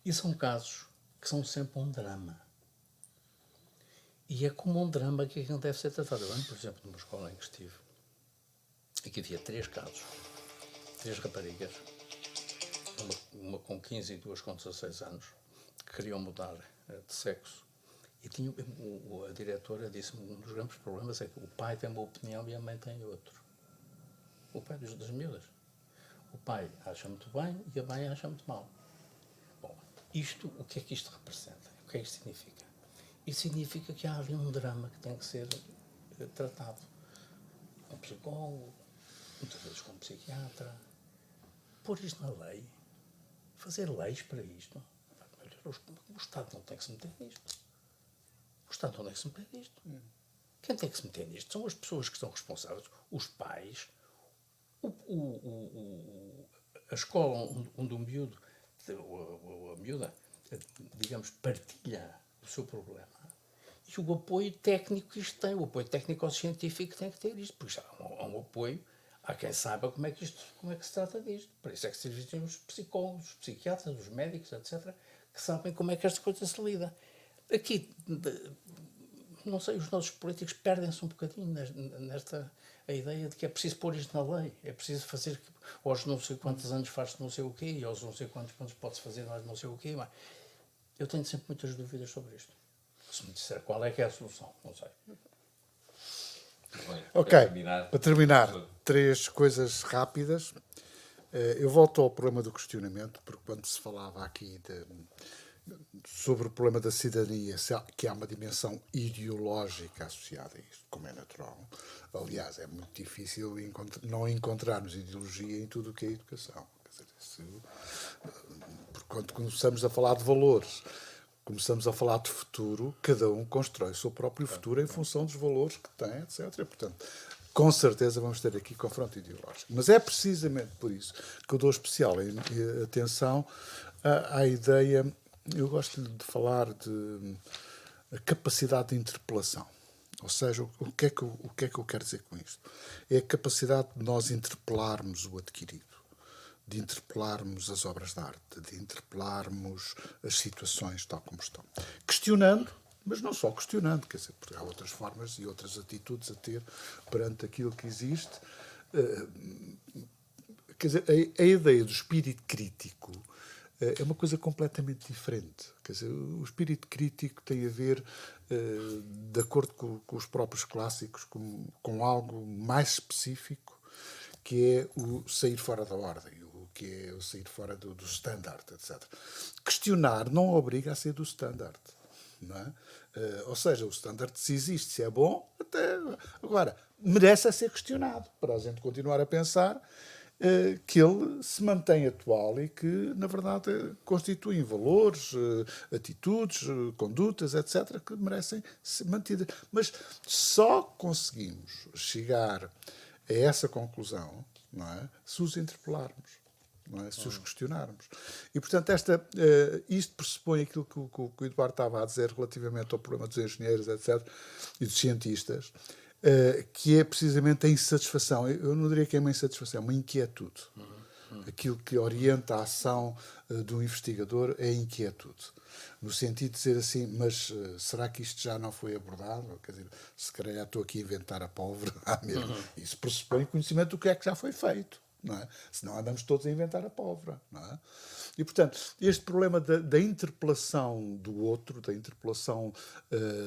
E são casos que são sempre um drama. E é como um drama que não deve ser tratado. Eu, por exemplo, numa escola em que estive, aqui havia 3 casos, 3 raparigas, uma com 15 e 2 com 16 anos, que queriam mudar de sexo E tinha, a diretora disse-me, um dos grandes problemas é que o pai tem uma opinião e a mãe tem outra. O pai das miúdas. O pai acha muito bem e a mãe acha muito mal. Bom, o que é que isto representa? O que é que isto significa? Isto significa que há ali um drama que tem que ser tratado. Com um psicólogo, muitas vezes com um psiquiatra. Pôr isto na lei. Fazer leis para isto. O Estado não tem que se meter nisto. O Estado não tem que se meter nisto. Quem tem que se meter nisto são as pessoas que são responsáveis, os pais, a escola onde o miúdo, a miúda, digamos, partilha o seu problema. E o apoio técnico que isto tem, o apoio técnico-científico tem que ter isto, porque há um apoio a quem saiba como é que se trata disto. Por isso é que existem os psicólogos, os psiquiatras, os médicos, etc., que sabem como é que esta coisa se lida. Aqui, não sei, os nossos políticos perdem-se um bocadinho nesta a ideia de que é preciso pôr isto na lei, é preciso fazer, aos não sei quantos anos faz-se não sei o quê, e aos não sei quantos anos pode-se fazer mais não sei o quê. Mas eu tenho sempre muitas dúvidas sobre isto. Se me disser qual é que é a solução, não sei. Bem, Ok, para terminar, 3 coisas rápidas. Eu volto ao problema do questionamento, porque quando se falava aqui sobre o problema da cidadania, que há uma dimensão ideológica associada a isto, como é natural. Aliás, é muito difícil não encontrarmos ideologia em tudo o que é educação. Quer dizer, porque quando começamos a falar de valores, começamos a falar de futuro, cada um constrói o seu próprio futuro em função dos valores que tem, etc. E, portanto, com certeza vamos ter aqui confronto ideológico. Mas é precisamente por isso que eu dou especial atenção à ideia. Eu gosto de falar de capacidade de interpelação. Ou seja, o que é que eu quero dizer com isto? É a capacidade de nós interpelarmos o adquirido, de interpelarmos as obras de arte, de interpelarmos as situações tal como estão. Questionando, mas não só questionando, quer dizer, porque há outras formas e outras atitudes a ter perante aquilo que existe. Quer dizer, a ideia do espírito crítico é uma coisa completamente diferente. Quer dizer, o espírito crítico tem a ver, de acordo com os próprios clássicos, com algo mais específico, que é o sair fora da ordem, o que é o sair fora do standard, etc. Questionar não obriga a ser do standard. Não é? Ou seja, o standard, se existe, se é bom, até agora, merece a ser questionado, para a gente continuar a pensar que ele se mantém atual e que, na verdade, constituem valores, atitudes, condutas, etc., que merecem ser mantidas. Mas só conseguimos chegar a essa conclusão, não é, se os interpelarmos, não é, se os questionarmos. E, portanto, isto pressupõe aquilo que o Eduardo estava a dizer relativamente ao problema dos engenheiros, etc., e dos cientistas, que é precisamente a insatisfação. Eu não diria que é uma insatisfação, é uma inquietude. Aquilo que orienta a ação do investigador é a inquietude. No sentido de dizer assim, mas será que isto já não foi abordado? Quer dizer, se calhar estou aqui a inventar a pólvora. Isso pressupõe conhecimento do que é que já foi feito. Não é? Senão andamos todos a inventar a pólvora. Não é? E, portanto, este problema da interpelação do outro, da interpelação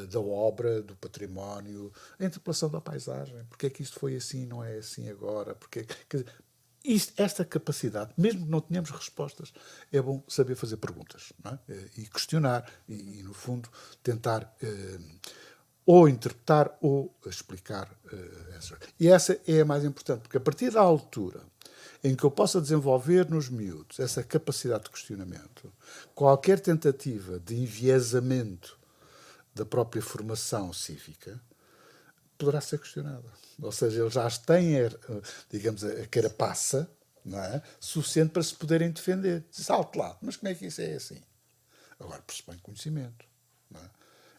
da obra, do património, a interpelação da paisagem, porque é que isto foi assim, não é assim agora, porque, quer dizer, esta capacidade, mesmo que não tenhamos respostas, é bom saber fazer perguntas, não é? E questionar e, no fundo, tentar ou interpretar ou explicar. E essa é a mais importante, porque a partir da altura em que eu possa desenvolver nos miúdos essa capacidade de questionamento, qualquer tentativa de enviesamento da própria formação cívica poderá ser questionada. Ou seja, eles já têm, digamos, a carapaça, não é, suficiente para se poderem defender. Salte lá, mas como é que isso é assim? Agora, pressupõe conhecimento. Não é?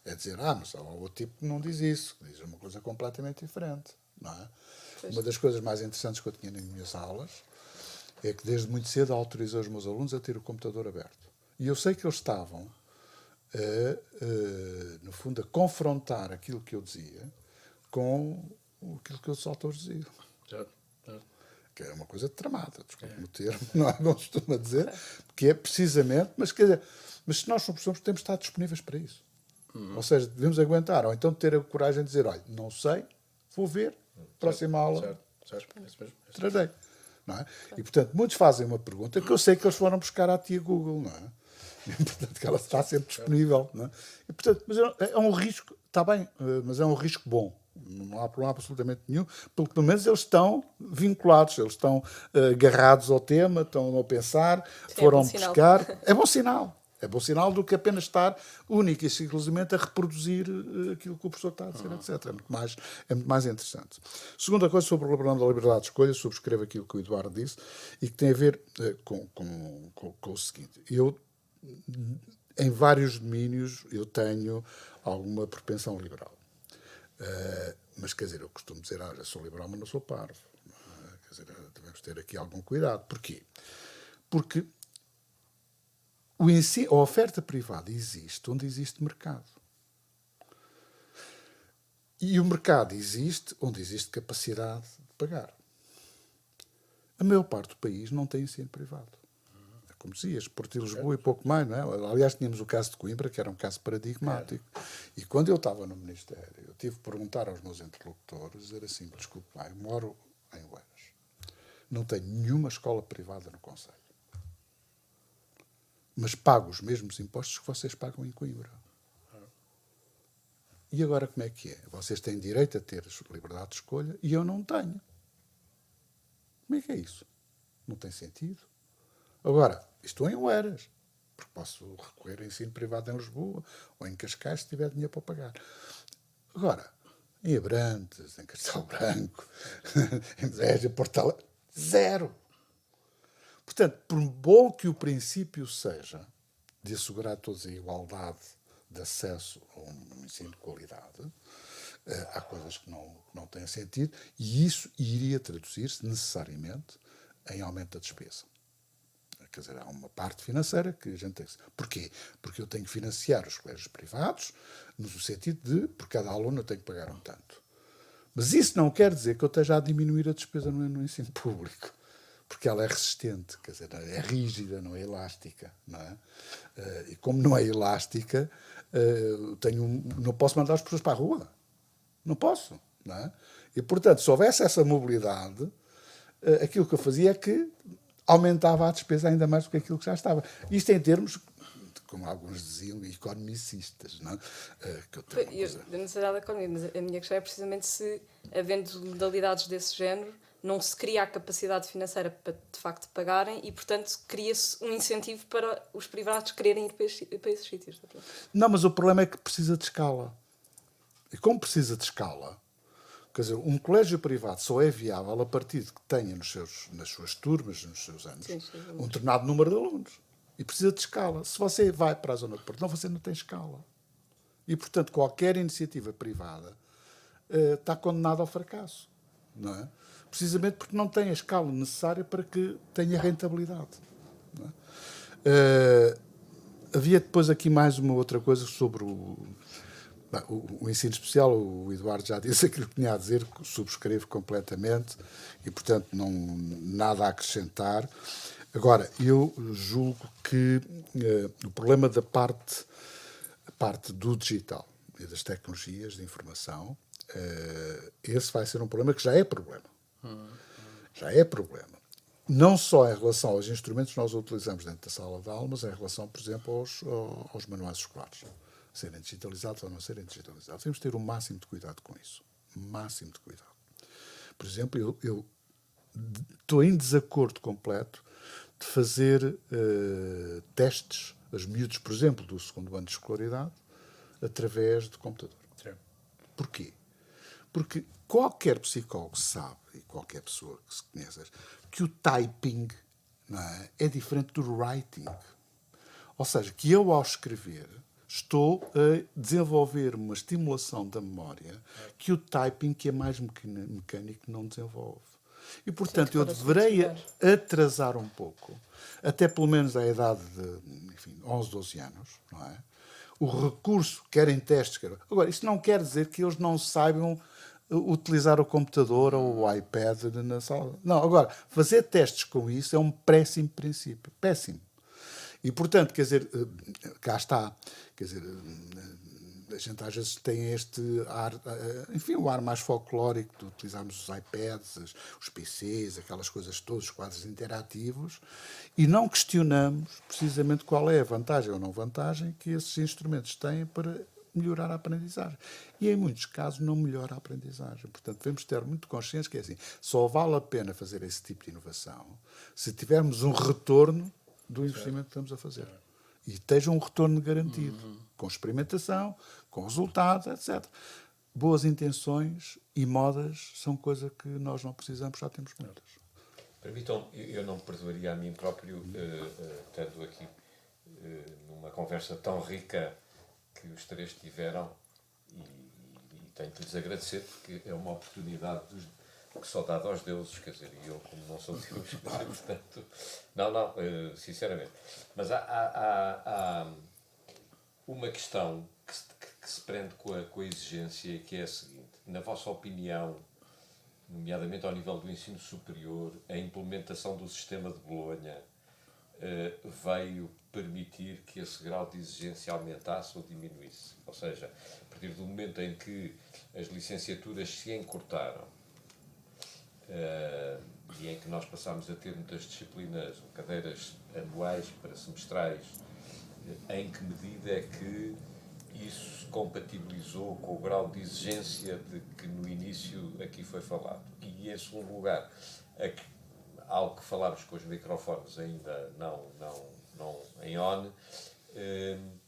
É dizer, mas há outro tipo que não diz isso, que diz uma coisa completamente diferente. Não é? Uma das coisas mais interessantes que eu tinha nas minhas aulas é que desde muito cedo autorizei os meus alunos a ter o computador aberto. E eu sei que eles estavam, no fundo, a confrontar aquilo que eu dizia com aquilo que os autores diziam. Que é uma coisa tramada, desculpe-me o termo, não é bom costuma dizer, que é precisamente, mas quer dizer, mas se nós somos, temos de estar disponíveis para isso. Ou seja, devemos aguentar. Ou então ter a coragem de dizer, olha, não sei, vou ver, próxima aula, Certo. É isso mesmo. trarei. Não é? E, portanto, muitos fazem uma pergunta que eu sei que eles foram buscar à tia Google, não é? E, portanto, que ela está sempre disponível. Não é? E, portanto, mas é um risco, está bem, mas é um risco bom. Não há problema absolutamente nenhum, porque pelo menos eles estão vinculados, eles estão agarrados ao tema, estão a pensar, Sim, foram buscar. É bom sinal. É bom sinal do que apenas estar única e exclusivamente a reproduzir aquilo que o professor está a dizer, etc. É muito mais interessante. Segunda coisa sobre o problema da liberdade de escolha, subscrevo aquilo que o Eduardo disse, e que tem a ver com o seguinte. Eu, em vários domínios, eu tenho alguma propensão liberal. Mas, quer dizer, eu costumo dizer, eu sou liberal, mas não sou parvo. Quer dizer, devemos ter aqui algum cuidado. Porquê? Porque a oferta privada existe onde existe mercado. E o mercado existe onde existe capacidade de pagar. A maior parte do país não tem ensino privado. É como dizias, Porto e Lisboa e pouco mais, não é? Aliás, tínhamos o caso de Coimbra, que era um caso paradigmático. E quando eu estava no Ministério, eu tive que perguntar aos meus interlocutores, dizer assim, desculpe, eu moro em Oeiras. Não tenho nenhuma escola privada no concelho. Mas pago os mesmos impostos que vocês pagam em Coimbra. E agora como é que é? Vocês têm direito a ter liberdade de escolha e eu não tenho. Como é que é isso? Não tem sentido. Agora, estou em Oeiras, porque posso recorrer a ensino privado em Lisboa ou em Cascais se tiver dinheiro para pagar. Agora, em Abrantes, em Castelo Branco, em Beja, Porto Alegre, zero. Portanto, por bom que o princípio seja de assegurar a todos a igualdade de acesso a um ensino de qualidade, há coisas que não têm sentido e isso iria traduzir-se necessariamente em aumento da despesa. Quer dizer, há uma parte financeira que a gente tem que... Porquê? Porque eu tenho que financiar os colégios privados no sentido de, por cada aluno eu tenho que pagar um tanto. Mas isso não quer dizer que eu esteja a diminuir a despesa no ensino público. Porque ela é resistente, quer dizer, é rígida, não é elástica. Não é? E como não é elástica, não posso mandar as pessoas para a rua. Não posso. Não é? E, portanto, se houvesse essa mobilidade, aquilo que eu fazia é que aumentava a despesa ainda mais do que aquilo que já estava. Isto em termos, como alguns diziam, economicistas. Não é? Que eu não sei nada da economia, mas a minha questão é precisamente se, havendo modalidades desse género, não se cria a capacidade financeira para, de facto, pagarem e, portanto, cria-se um incentivo para os privados quererem ir para esses sítios. Não, mas o problema é que precisa de escala. E como precisa de escala, quer dizer, um colégio privado só é viável a partir de que tenha nas suas turmas, nos seus anos, um determinado número de alunos. E precisa de escala. Se você vai para a zona de Porto, você não tem escala. E, portanto, qualquer iniciativa privada está condenada ao fracasso. Não é? Precisamente porque não tem a escala necessária para que tenha rentabilidade. Não é? Havia depois aqui mais uma outra coisa sobre o ensino especial. O Eduardo já disse aquilo que tinha a dizer, que subscrevo completamente e, portanto, nada a acrescentar. Agora, eu julgo que o problema da parte do digital e das tecnologias de informação, esse vai ser um problema que já é problema. Já é problema. Não só em relação aos instrumentos que nós utilizamos dentro da sala de aula, mas em relação, por exemplo, aos manuais escolares. Serem digitalizados ou não serem digitalizados. Temos de ter o máximo de cuidado com isso. O máximo de cuidado. Por exemplo, eu estou em desacordo completo de fazer testes aos miúdos, por exemplo, do segundo ano de escolaridade, através de computador. Sim. Porquê? Porque qualquer psicólogo sabe, e qualquer pessoa que se conheça, que o typing, não é diferente do writing. Ou seja, que eu, ao escrever, estou a desenvolver uma estimulação da memória que o typing, que é mais mecânico, não desenvolve. E, portanto, eu deverei atrasar um pouco, até pelo menos à idade de 11, 12 anos, não é? O recurso, quer em testes, quer... Agora, isto não quer dizer que eles não saibam utilizar o computador ou o iPad na sala. Não, agora, fazer testes com isso é um péssimo princípio. Péssimo. E, portanto, quer dizer, cá está. Quer dizer, a gente às vezes tem este ar, enfim, o ar mais folclórico de utilizarmos os iPads, os PCs, aquelas coisas todas, os quadros interativos, e não questionamos precisamente qual é a vantagem ou não vantagem que esses instrumentos têm para melhorar a aprendizagem. E em muitos casos não melhora a aprendizagem. Portanto, devemos ter muito consciência que é assim, só vale a pena fazer esse tipo de inovação se tivermos um retorno do investimento que estamos a fazer. E esteja um retorno garantido, com experimentação, com resultados, etc. Boas intenções e modas são coisa que nós não precisamos, já temos muitas. Permitam, eu não me perdoaria a mim próprio, estando aqui numa conversa tão rica que os três tiveram, e tenho que lhes agradecer, porque é uma oportunidade que só dada aos deuses, quer dizer, e eu, como não sou Deus, portanto, não, sinceramente. Mas há uma questão que se prende com a exigência, que é a seguinte: na vossa opinião, nomeadamente ao nível do ensino superior, a implementação do sistema de Bolonha veio permitir que esse grau de exigência aumentasse ou diminuísse? Ou seja, a partir do momento em que as licenciaturas se encurtaram e em que nós passámos a ter muitas disciplinas, cadeiras anuais para semestrais, em que medida é que isso se compatibilizou com o grau de exigência de que no início aqui foi falado? E em segundo lugar, algo que falámos com os microfones ainda não em on,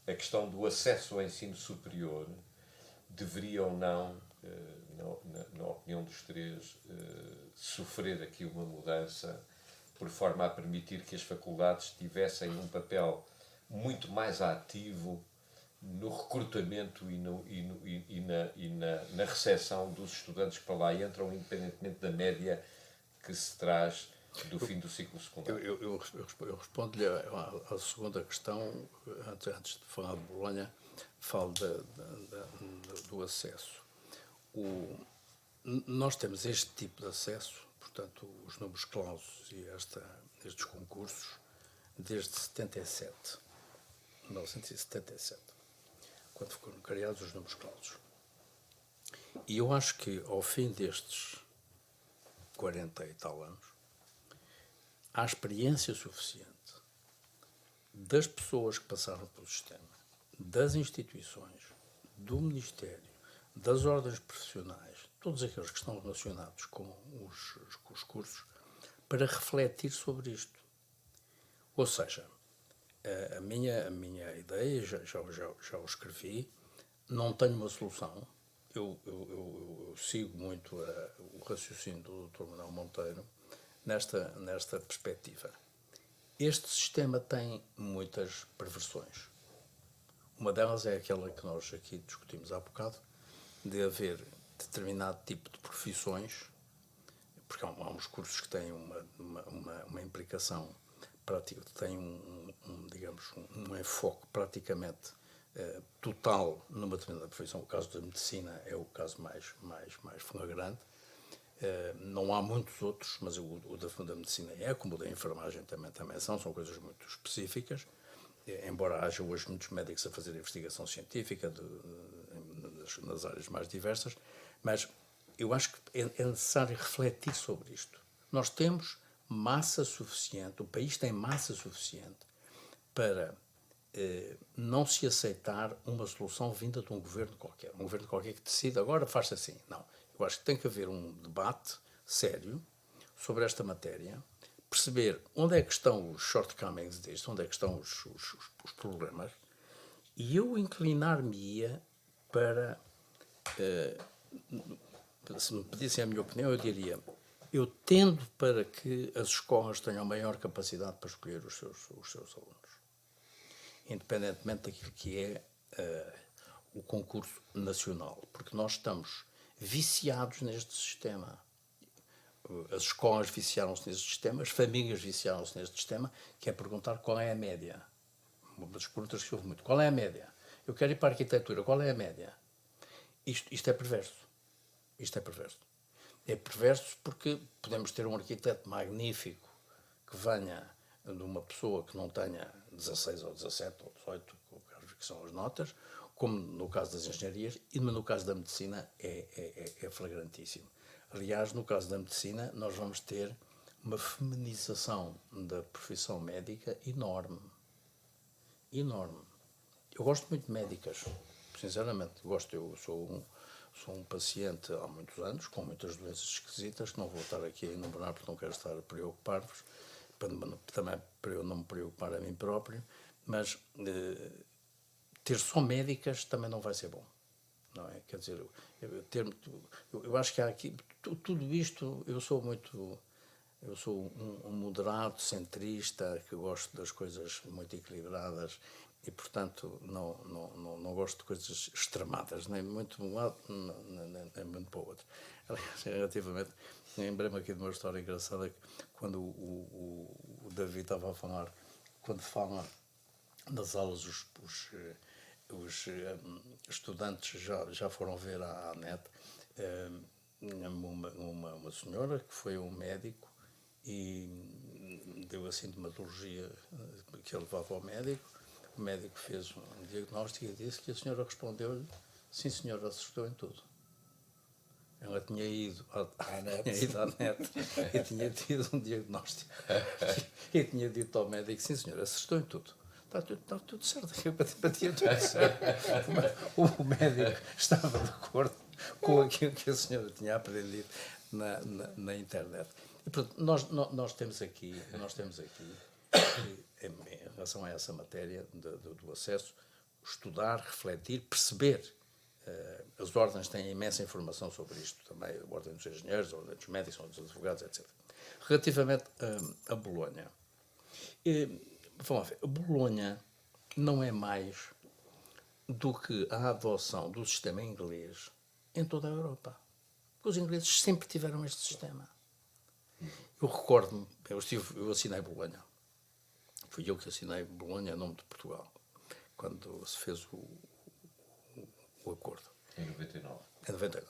a questão do acesso ao ensino superior deveria ou não, na opinião dos três, sofrer aqui uma mudança por forma a permitir que as faculdades tivessem um papel muito mais ativo no recrutamento e na recepção dos estudantes que para lá entram, independentemente da média que se traz do fim do ciclo secundário. Eu respondo-lhe à segunda questão, antes de falar de Bolonha, falo do acesso. Nós temos este tipo de acesso, portanto, os números clausos e estes concursos, desde 1977, quando foram criados os números clausos. E eu acho que, ao fim destes 40 e tal anos, há experiência suficiente das pessoas que passaram pelo sistema, das instituições, do Ministério, das ordens profissionais, todos aqueles que estão relacionados com os cursos, para refletir sobre isto. Ou seja, a minha ideia, já o escrevi, não tenho uma solução. Eu sigo muito o raciocínio do Dr. Manuel Monteiro nesta perspectiva. Este sistema tem muitas perversões. Uma delas é aquela que nós aqui discutimos há bocado, de haver determinado tipo de profissões, porque há uns cursos que têm uma implicação prática, têm um enfoque praticamente total numa determinada profissão. O caso da medicina é o caso mais flagrante. Não há muitos outros, mas o da medicina como o da enfermagem também são coisas muito específicas, embora haja hoje muitos médicos a fazer investigação científica nas áreas mais diversas, mas eu acho que é necessário refletir sobre isto. Nós temos massa suficiente, o país tem massa suficiente para não se aceitar uma solução vinda de um governo qualquer que decida agora faz-se assim. Não. Eu acho que tem que haver um debate sério sobre esta matéria, perceber onde é que estão os shortcomings disto, onde é que estão os problemas, e eu inclinar-me-ia para, se me pedissem a minha opinião, eu diria, eu tendo para que as escolas tenham maior capacidade para escolher os seus alunos, independentemente daquilo que é o concurso nacional, porque nós estamos viciados neste sistema. As escolas viciaram-se neste sistema, as famílias viciaram-se neste sistema, que é perguntar qual é a média. Uma das perguntas que houve muito. Qual é a média? Eu quero ir para a arquitetura, qual é a média? Isto é perverso. Isto é perverso. É perverso porque podemos ter um arquiteto magnífico que venha de uma pessoa que não tenha 16 ou 17 ou 18, que são as notas, como no caso das engenharias, e no caso da medicina é flagrantíssimo. Aliás, no caso da medicina, nós vamos ter uma feminização da profissão médica enorme. Enorme. Eu gosto muito de médicas, sinceramente. Eu sou um paciente há muitos anos, com muitas doenças esquisitas, que não vou estar aqui a enumerar porque não quero estar a preocupar-vos, também para eu não me preocupar a mim próprio, mas ter só médicas também não vai ser bom. Não é? Quer dizer, eu acho que há aqui, tudo isto, eu sou um moderado, centrista, que gosto das coisas muito equilibradas e, portanto, não gosto de coisas extremadas, nem muito para um lado, nem muito para o outro. Aliás, relativamente, lembrei-me aqui de uma história engraçada, que quando o David estava a falar, quando fala nas aulas, os estudantes já foram ver à net uma senhora que foi um médico e deu a sintomatologia que ele levava ao médico. O médico fez um diagnóstico e disse que a senhora respondeu-lhe: sim, senhora, acertou em tudo. Ela tinha ido à net e tinha tido um diagnóstico e tinha dito ao médico: sim, senhora, acertou em tudo. Está tudo certo, batia tudo certo. O médico estava de acordo com aquilo que a senhora tinha aprendido na internet. E, portanto, nós temos aqui, em relação a essa matéria do acesso, estudar, refletir, perceber. As ordens têm imensa informação sobre isto também, a ordem dos engenheiros, a ordem dos médicos, a ordem dos advogados, etc. Relativamente a Bolonha. Vamos ver, a Bolonha não é mais do que a adoção do sistema inglês em toda a Europa. Porque os ingleses sempre tiveram este sistema. Eu recordo-me, eu assinei Bolonha. Fui eu que assinei Bolonha em nome de Portugal, quando se fez o acordo. Em 99. Em 99.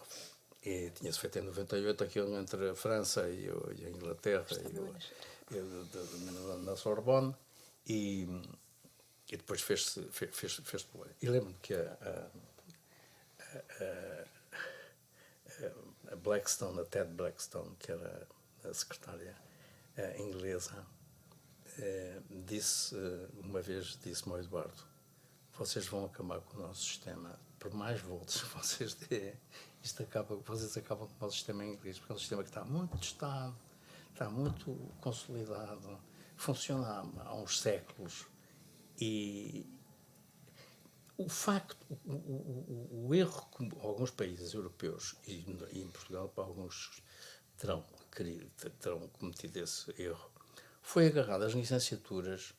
E tinha-se feito em 98 aquilo entre a França e a Inglaterra, na Sorbonne, e depois fez-se Bolonha. E lembro-me que a Blackstone, a Ted Blackstone, que era a secretária inglesa, uma vez disse-me ao Eduardo: vocês vão acabar com o nosso sistema, por mais voltas que vocês dêem, vocês acabam com o nosso sistema inglês, porque é um sistema que está muito testado, está muito consolidado, funciona há uns séculos. E o facto, o erro que alguns países europeus, e em Portugal para alguns terão cometido esse erro, foi agarrar as licenciaturas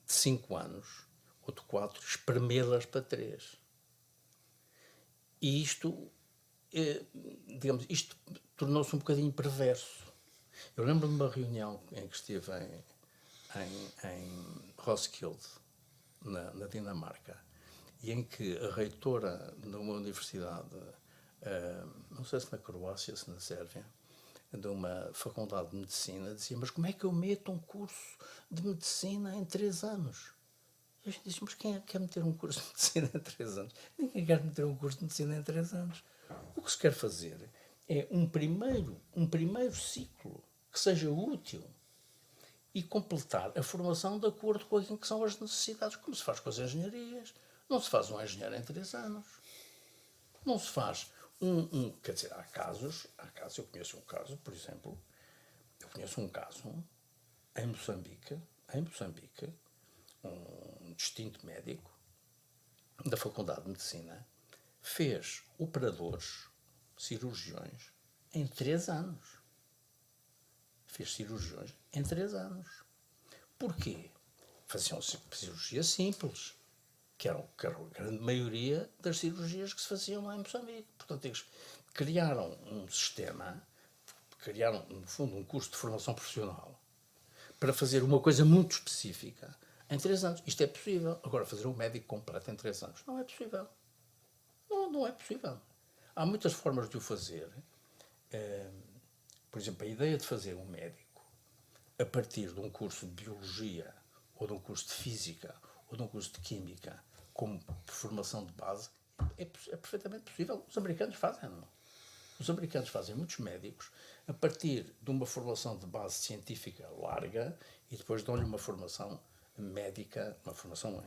de 5 anos ou de 4, espremê-las para 3. E isto, isto tornou-se um bocadinho perverso. Eu lembro-me de uma reunião em que estive em Roskilde, na Dinamarca, e em que a reitora de uma universidade, não sei se na Croácia, se na Sérvia, de uma faculdade de medicina, dizia: mas como é que eu meto um curso de medicina em 3 anos? E a gente disse: mas quem é que quer meter um curso de medicina em 3 anos? Ninguém quer meter um curso de medicina em 3 anos. O que se quer fazer é um primeiro ciclo que seja útil e completar a formação de acordo com aquilo que são as necessidades, como se faz com as engenharias. Não se faz um engenheiro em 3 anos. Não se faz quer dizer, há casos, eu conheço um caso, por exemplo, em Moçambique, um distinto médico da Faculdade de Medicina fez operadores, cirurgiões, em 3 anos. Fez cirurgiões em 3 anos. Porquê? Faziam cirurgias simples, que era a grande maioria das cirurgias que se faziam lá em Moçambique. Portanto, eles criaram um sistema, criaram, no fundo, um curso de formação profissional para fazer uma coisa muito específica em 3 anos. Isto é possível. Agora, fazer um médico completo em 3 anos não é possível. Não é possível. Há muitas formas de o fazer. Por exemplo, a ideia de fazer um médico a partir de um curso de biologia, ou de um curso de física, ou de um curso de química, como formação de base, é perfeitamente possível. Os americanos fazem, não? Os americanos fazem muitos médicos a partir de uma formação de base científica larga e depois dão-lhe uma formação médica, uma formação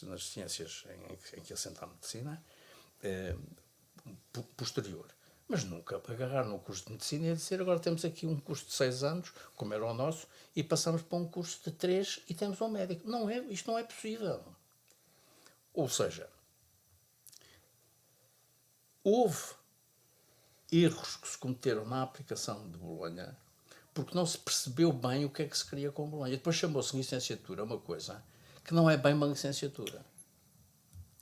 nas ciências em que assenta a medicina, posterior. Mas nunca agarrar no curso de medicina e dizer agora temos aqui um curso de 6 anos, como era o nosso, e passamos para um curso de 3 e temos um médico. Não é, isto não é possível. Ou seja, houve erros que se cometeram na aplicação de Bolonha porque não se percebeu bem o que é que se queria com Bolonha. Depois chamou-se licenciatura uma coisa que não é bem uma licenciatura.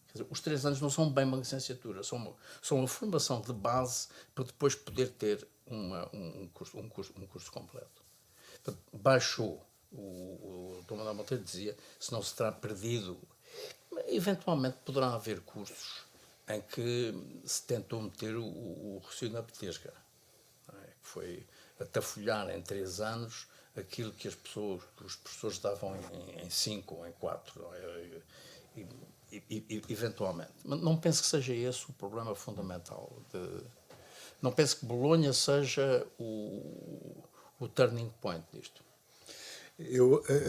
Quer dizer, os 3 anos não são bem uma licenciatura, são uma formação de base para depois poder ter um curso completo. Portanto, baixou. O Dom Manuel Monteiro dizia, se não se terá perdido, eventualmente poderá haver cursos em que se tentou meter o raciocínio na petesca, que foi atafolhar em 3 anos aquilo que os professores davam em 5 ou em 4, eventualmente. Mas não penso que seja esse o problema fundamental. Não penso que Bolonha seja o turning point disto.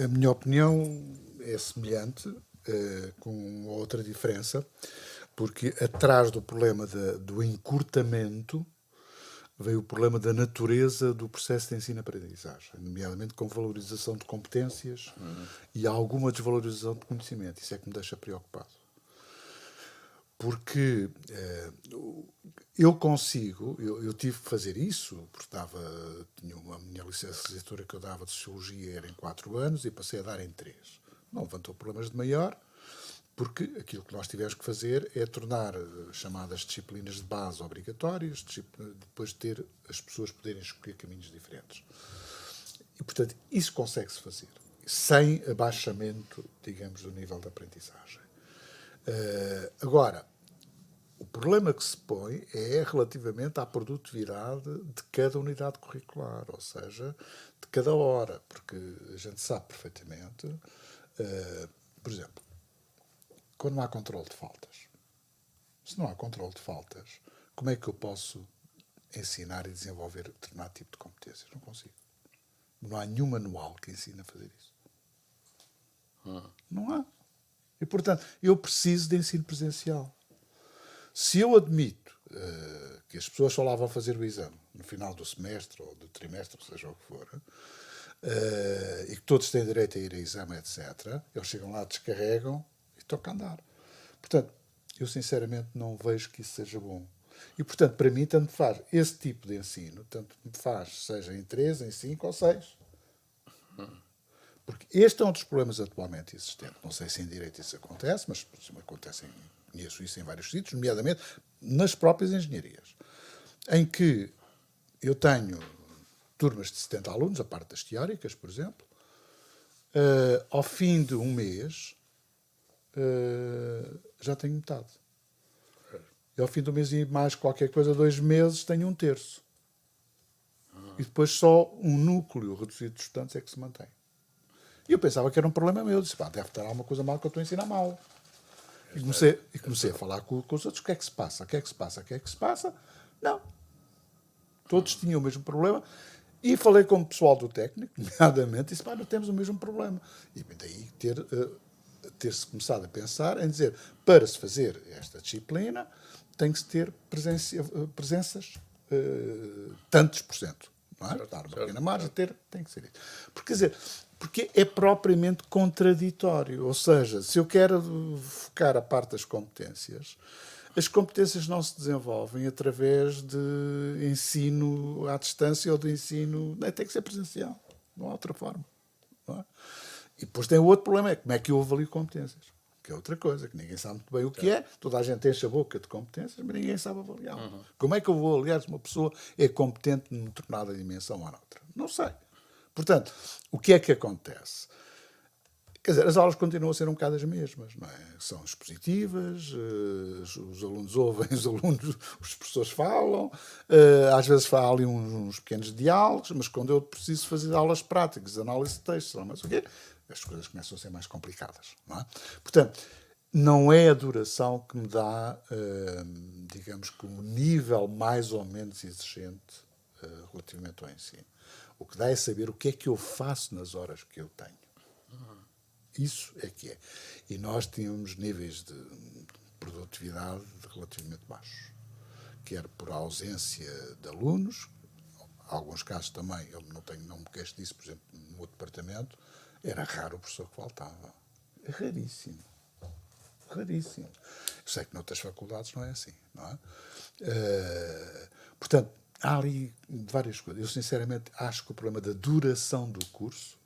A minha opinião é semelhante, com outra diferença, porque atrás do problema do encurtamento veio o problema da natureza do processo de ensino-aprendizagem, nomeadamente com valorização de competências e alguma desvalorização de conhecimento. Isso é que me deixa preocupado. Porque eu tive que fazer isso, porque tinha a minha licenciatura que eu dava de Sociologia era em 4 anos e passei a dar em 3. Não levantou problemas de maior, porque aquilo que nós tivemos que fazer é tornar chamadas disciplinas de base obrigatórias, depois ter as pessoas poderem escolher caminhos diferentes. E, portanto, isso consegue-se fazer, sem abaixamento, digamos, do nível de aprendizagem. Agora, o problema que se põe é relativamente à produtividade de cada unidade curricular, ou seja, de cada hora, porque a gente sabe perfeitamente, por exemplo, quando não há controle de faltas. Se não há controle de faltas, como é que eu posso ensinar e desenvolver determinado tipo de competências? Não consigo. Não há nenhum manual que ensine a fazer isso. Não há. E, portanto, eu preciso de ensino presencial. Se eu admito que as pessoas só lá vão fazer o exame no final do semestre ou do trimestre, seja o que for, e que todos têm direito a ir a exame, etc., eles chegam lá, descarregam e tocam a andar. Portanto, eu sinceramente não vejo que isso seja bom. E, portanto, para mim, tanto faz esse tipo de ensino, tanto me faz, seja em 3, em 5 ou 6. Porque este é um dos problemas atualmente existentes. Não sei se em direito isso acontece, mas conheço isso em vários sítios, nomeadamente nas próprias engenharias, em que eu tenho turmas de 70 alunos, a parte das teóricas, por exemplo, ao fim de um mês já tenho metade. E ao fim do mês e mais qualquer coisa, 2 meses, tenho 1/3. E depois só um núcleo reduzido de estudantes é que se mantém. E eu pensava que era um problema meu. Eu disse, deve estar alguma coisa mal que eu estou a ensinar mal. E comecei a falar com os outros. O que é que se passa? O que é que se passa? O que é que se passa? Não. Todos tinham o mesmo problema. E falei com o pessoal do técnico, nomeadamente, e disse, não temos o mesmo problema. E daí ter-se começado a pensar em dizer, para se fazer esta disciplina, tem que se ter presenças tantos por cento. Não é? Dar uma pequena margem, tem que ser isso. Porque é propriamente contraditório. Ou seja, se eu quero focar a parte das competências, as competências não se desenvolvem através de ensino à distância ou de ensino... Tem que ser presencial. Não há outra forma. Não é? E depois tem o outro problema, é como é que eu avalio competências. Que é outra coisa, que ninguém sabe muito bem o que é. Toda a gente enche a boca de competências, mas ninguém sabe avaliar. Como é que eu vou avaliar se uma pessoa é competente numa determinada dimensão ou noutra? Não sei. Portanto, o que é que acontece? Quer dizer, as aulas continuam a ser um bocado as mesmas, não é? São expositivas, os alunos ouvem, os professores falam, às vezes há ali uns pequenos diálogos, mas quando eu preciso fazer aulas práticas, análise de textos, mas o quê? as coisas começam a ser mais complicadas, não é? Portanto, não é a duração que me dá, digamos que um nível mais ou menos exigente relativamente ao ensino. O que dá é saber o que é que eu faço nas horas que eu tenho. Isso é que é. E nós tínhamos níveis de produtividade relativamente baixos, quer por ausência de alunos, em alguns casos também, eu não me queixo disso, por exemplo, no meu departamento, era raro o professor que faltava. É raríssimo. Raríssimo. Eu sei que noutras faculdades não é assim, não é? Portanto, há ali várias coisas. Eu, sinceramente, acho que o problema da duração do curso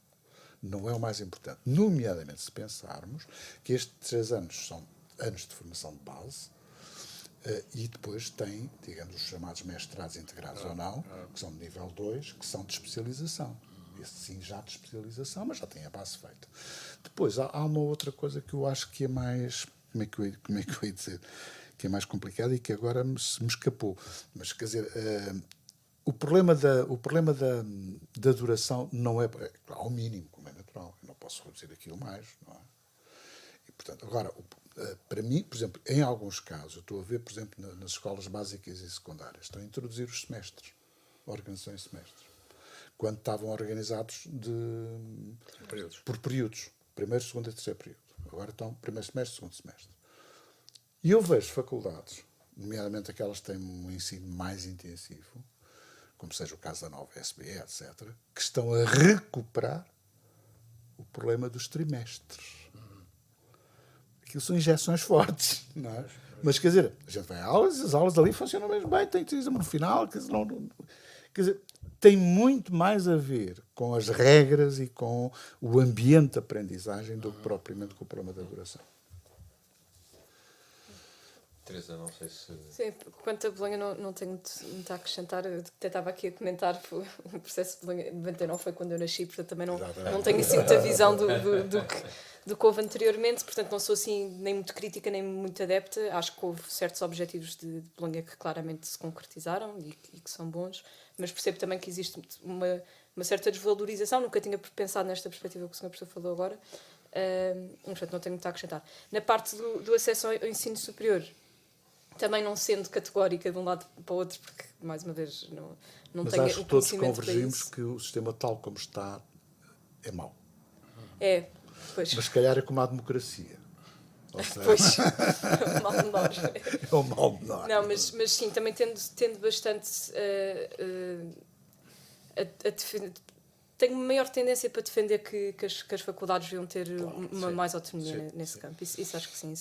não é o mais importante. Nomeadamente, se pensarmos que estes 3 anos são anos de formação de base e depois tem, digamos, os chamados mestrados integrados ou não, que são de nível 2, que são de especialização. Esse sim já de especialização, mas já tem a base feita. Depois, há uma outra coisa que eu acho que é mais... Como é que eu ia dizer? Que é mais complicada e que agora me escapou. Mas, quer dizer... O problema da duração não é ao mínimo, como é natural. Eu não posso reduzir aquilo mais, não é? E, portanto, agora, para mim, por exemplo, em alguns casos, eu estou a ver, por exemplo, nas escolas básicas e secundárias, estão a introduzir os semestres, organizações de semestres, quando estavam organizados por períodos. Primeiro, segundo e terceiro período. Agora estão primeiro semestre, segundo semestre. E eu vejo faculdades, nomeadamente aquelas que têm um ensino mais intensivo, como seja o caso da nova SBE, etc., que estão a recuperar o problema dos trimestres. Aquilo são injeções fortes, não é? Mas, quer dizer, a gente vai a aulas e as aulas ali funcionam mesmo bem, tem exame no final, quer dizer, tem muito mais a ver com as regras e com o ambiente de aprendizagem do que propriamente com o problema da duração. Teresa, não sei se... Sim, quanto a Bolonha não tenho muito a acrescentar. Eu até estava aqui a comentar, o processo de Bolonha 99 foi quando eu nasci, portanto também não tenho assim muita visão do que houve anteriormente, portanto não sou assim nem muito crítica nem muito adepta. Acho que houve certos objetivos de Bolonha que claramente se concretizaram e que são bons, mas percebo também que existe uma certa desvalorização. Nunca tinha pensado nesta perspectiva que o Sr. Professor falou agora, portanto não tenho muito a acrescentar. Na parte do acesso ao ensino superior, também não sendo categórica de um lado para o outro, porque, mais uma vez, não tenho acho o que todos conhecimento convergimos que o sistema tal como está é mau. É, pois. Mas se calhar é como a democracia. Ou seja, Pois, é um mal menor. é um mal menor. Não, mas sim, também tendo bastante a defender... Tenho maior tendência para defender que as faculdades deviam ter mais autonomia nesse campo. Isso acho que sim.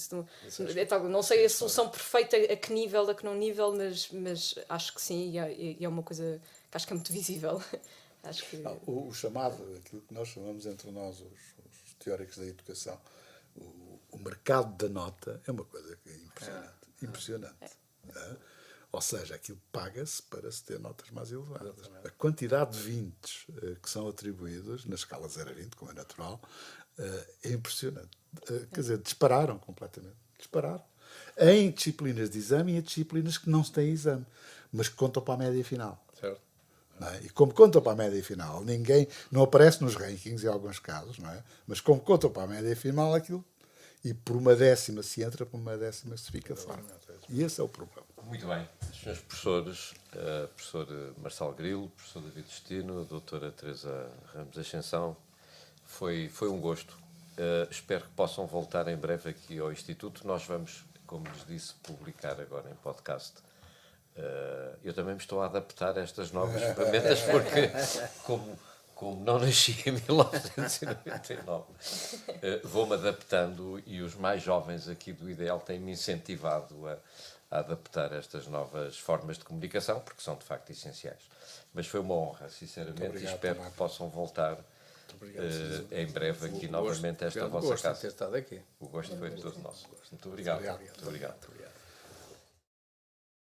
Não sei a solução perfeita a que nível, a que não nível, mas acho que sim, e é uma coisa que acho que é muito visível. Acho que... O chamado, aquilo que nós chamamos entre nós, os teóricos da educação, o mercado da nota é uma coisa que é impressionante. Impressionante. Ou seja, aquilo paga-se para se ter notas mais elevadas. Exatamente. A quantidade de 20 que são atribuídos, na escala 0 a 20, como é natural, é impressionante. Quer dizer, dispararam completamente. Dispararam. Em disciplinas de exame e em disciplinas que não se têm exame, mas que contam para a média final. Certo. Não é? E como contam para a média final, ninguém não aparece nos rankings em alguns casos, não é? Mas como contam para a média final, aquilo, e por uma décima se entra, por uma décima se fica fora. E esse é o problema. Muito bem. Senhores professores, professor Marçal Grilo, professor David Destino, a doutora Teresa Ramos Ascensão, foi um gosto. Espero que possam voltar em breve aqui ao Instituto. Nós vamos, como lhes disse, publicar agora em podcast. Eu também me estou a adaptar a estas novas ferramentas, porque como não nasci em 1999, vou-me adaptando e os mais jovens aqui do IDL têm-me incentivado a adaptar estas novas formas de comunicação, porque são de facto essenciais. Mas foi uma honra, sinceramente, obrigado, e espero que possam voltar em breve aqui novamente a esta vossa casa. Ter estado aqui. O gosto foi de todo nosso. Muito obrigado. Muito obrigado.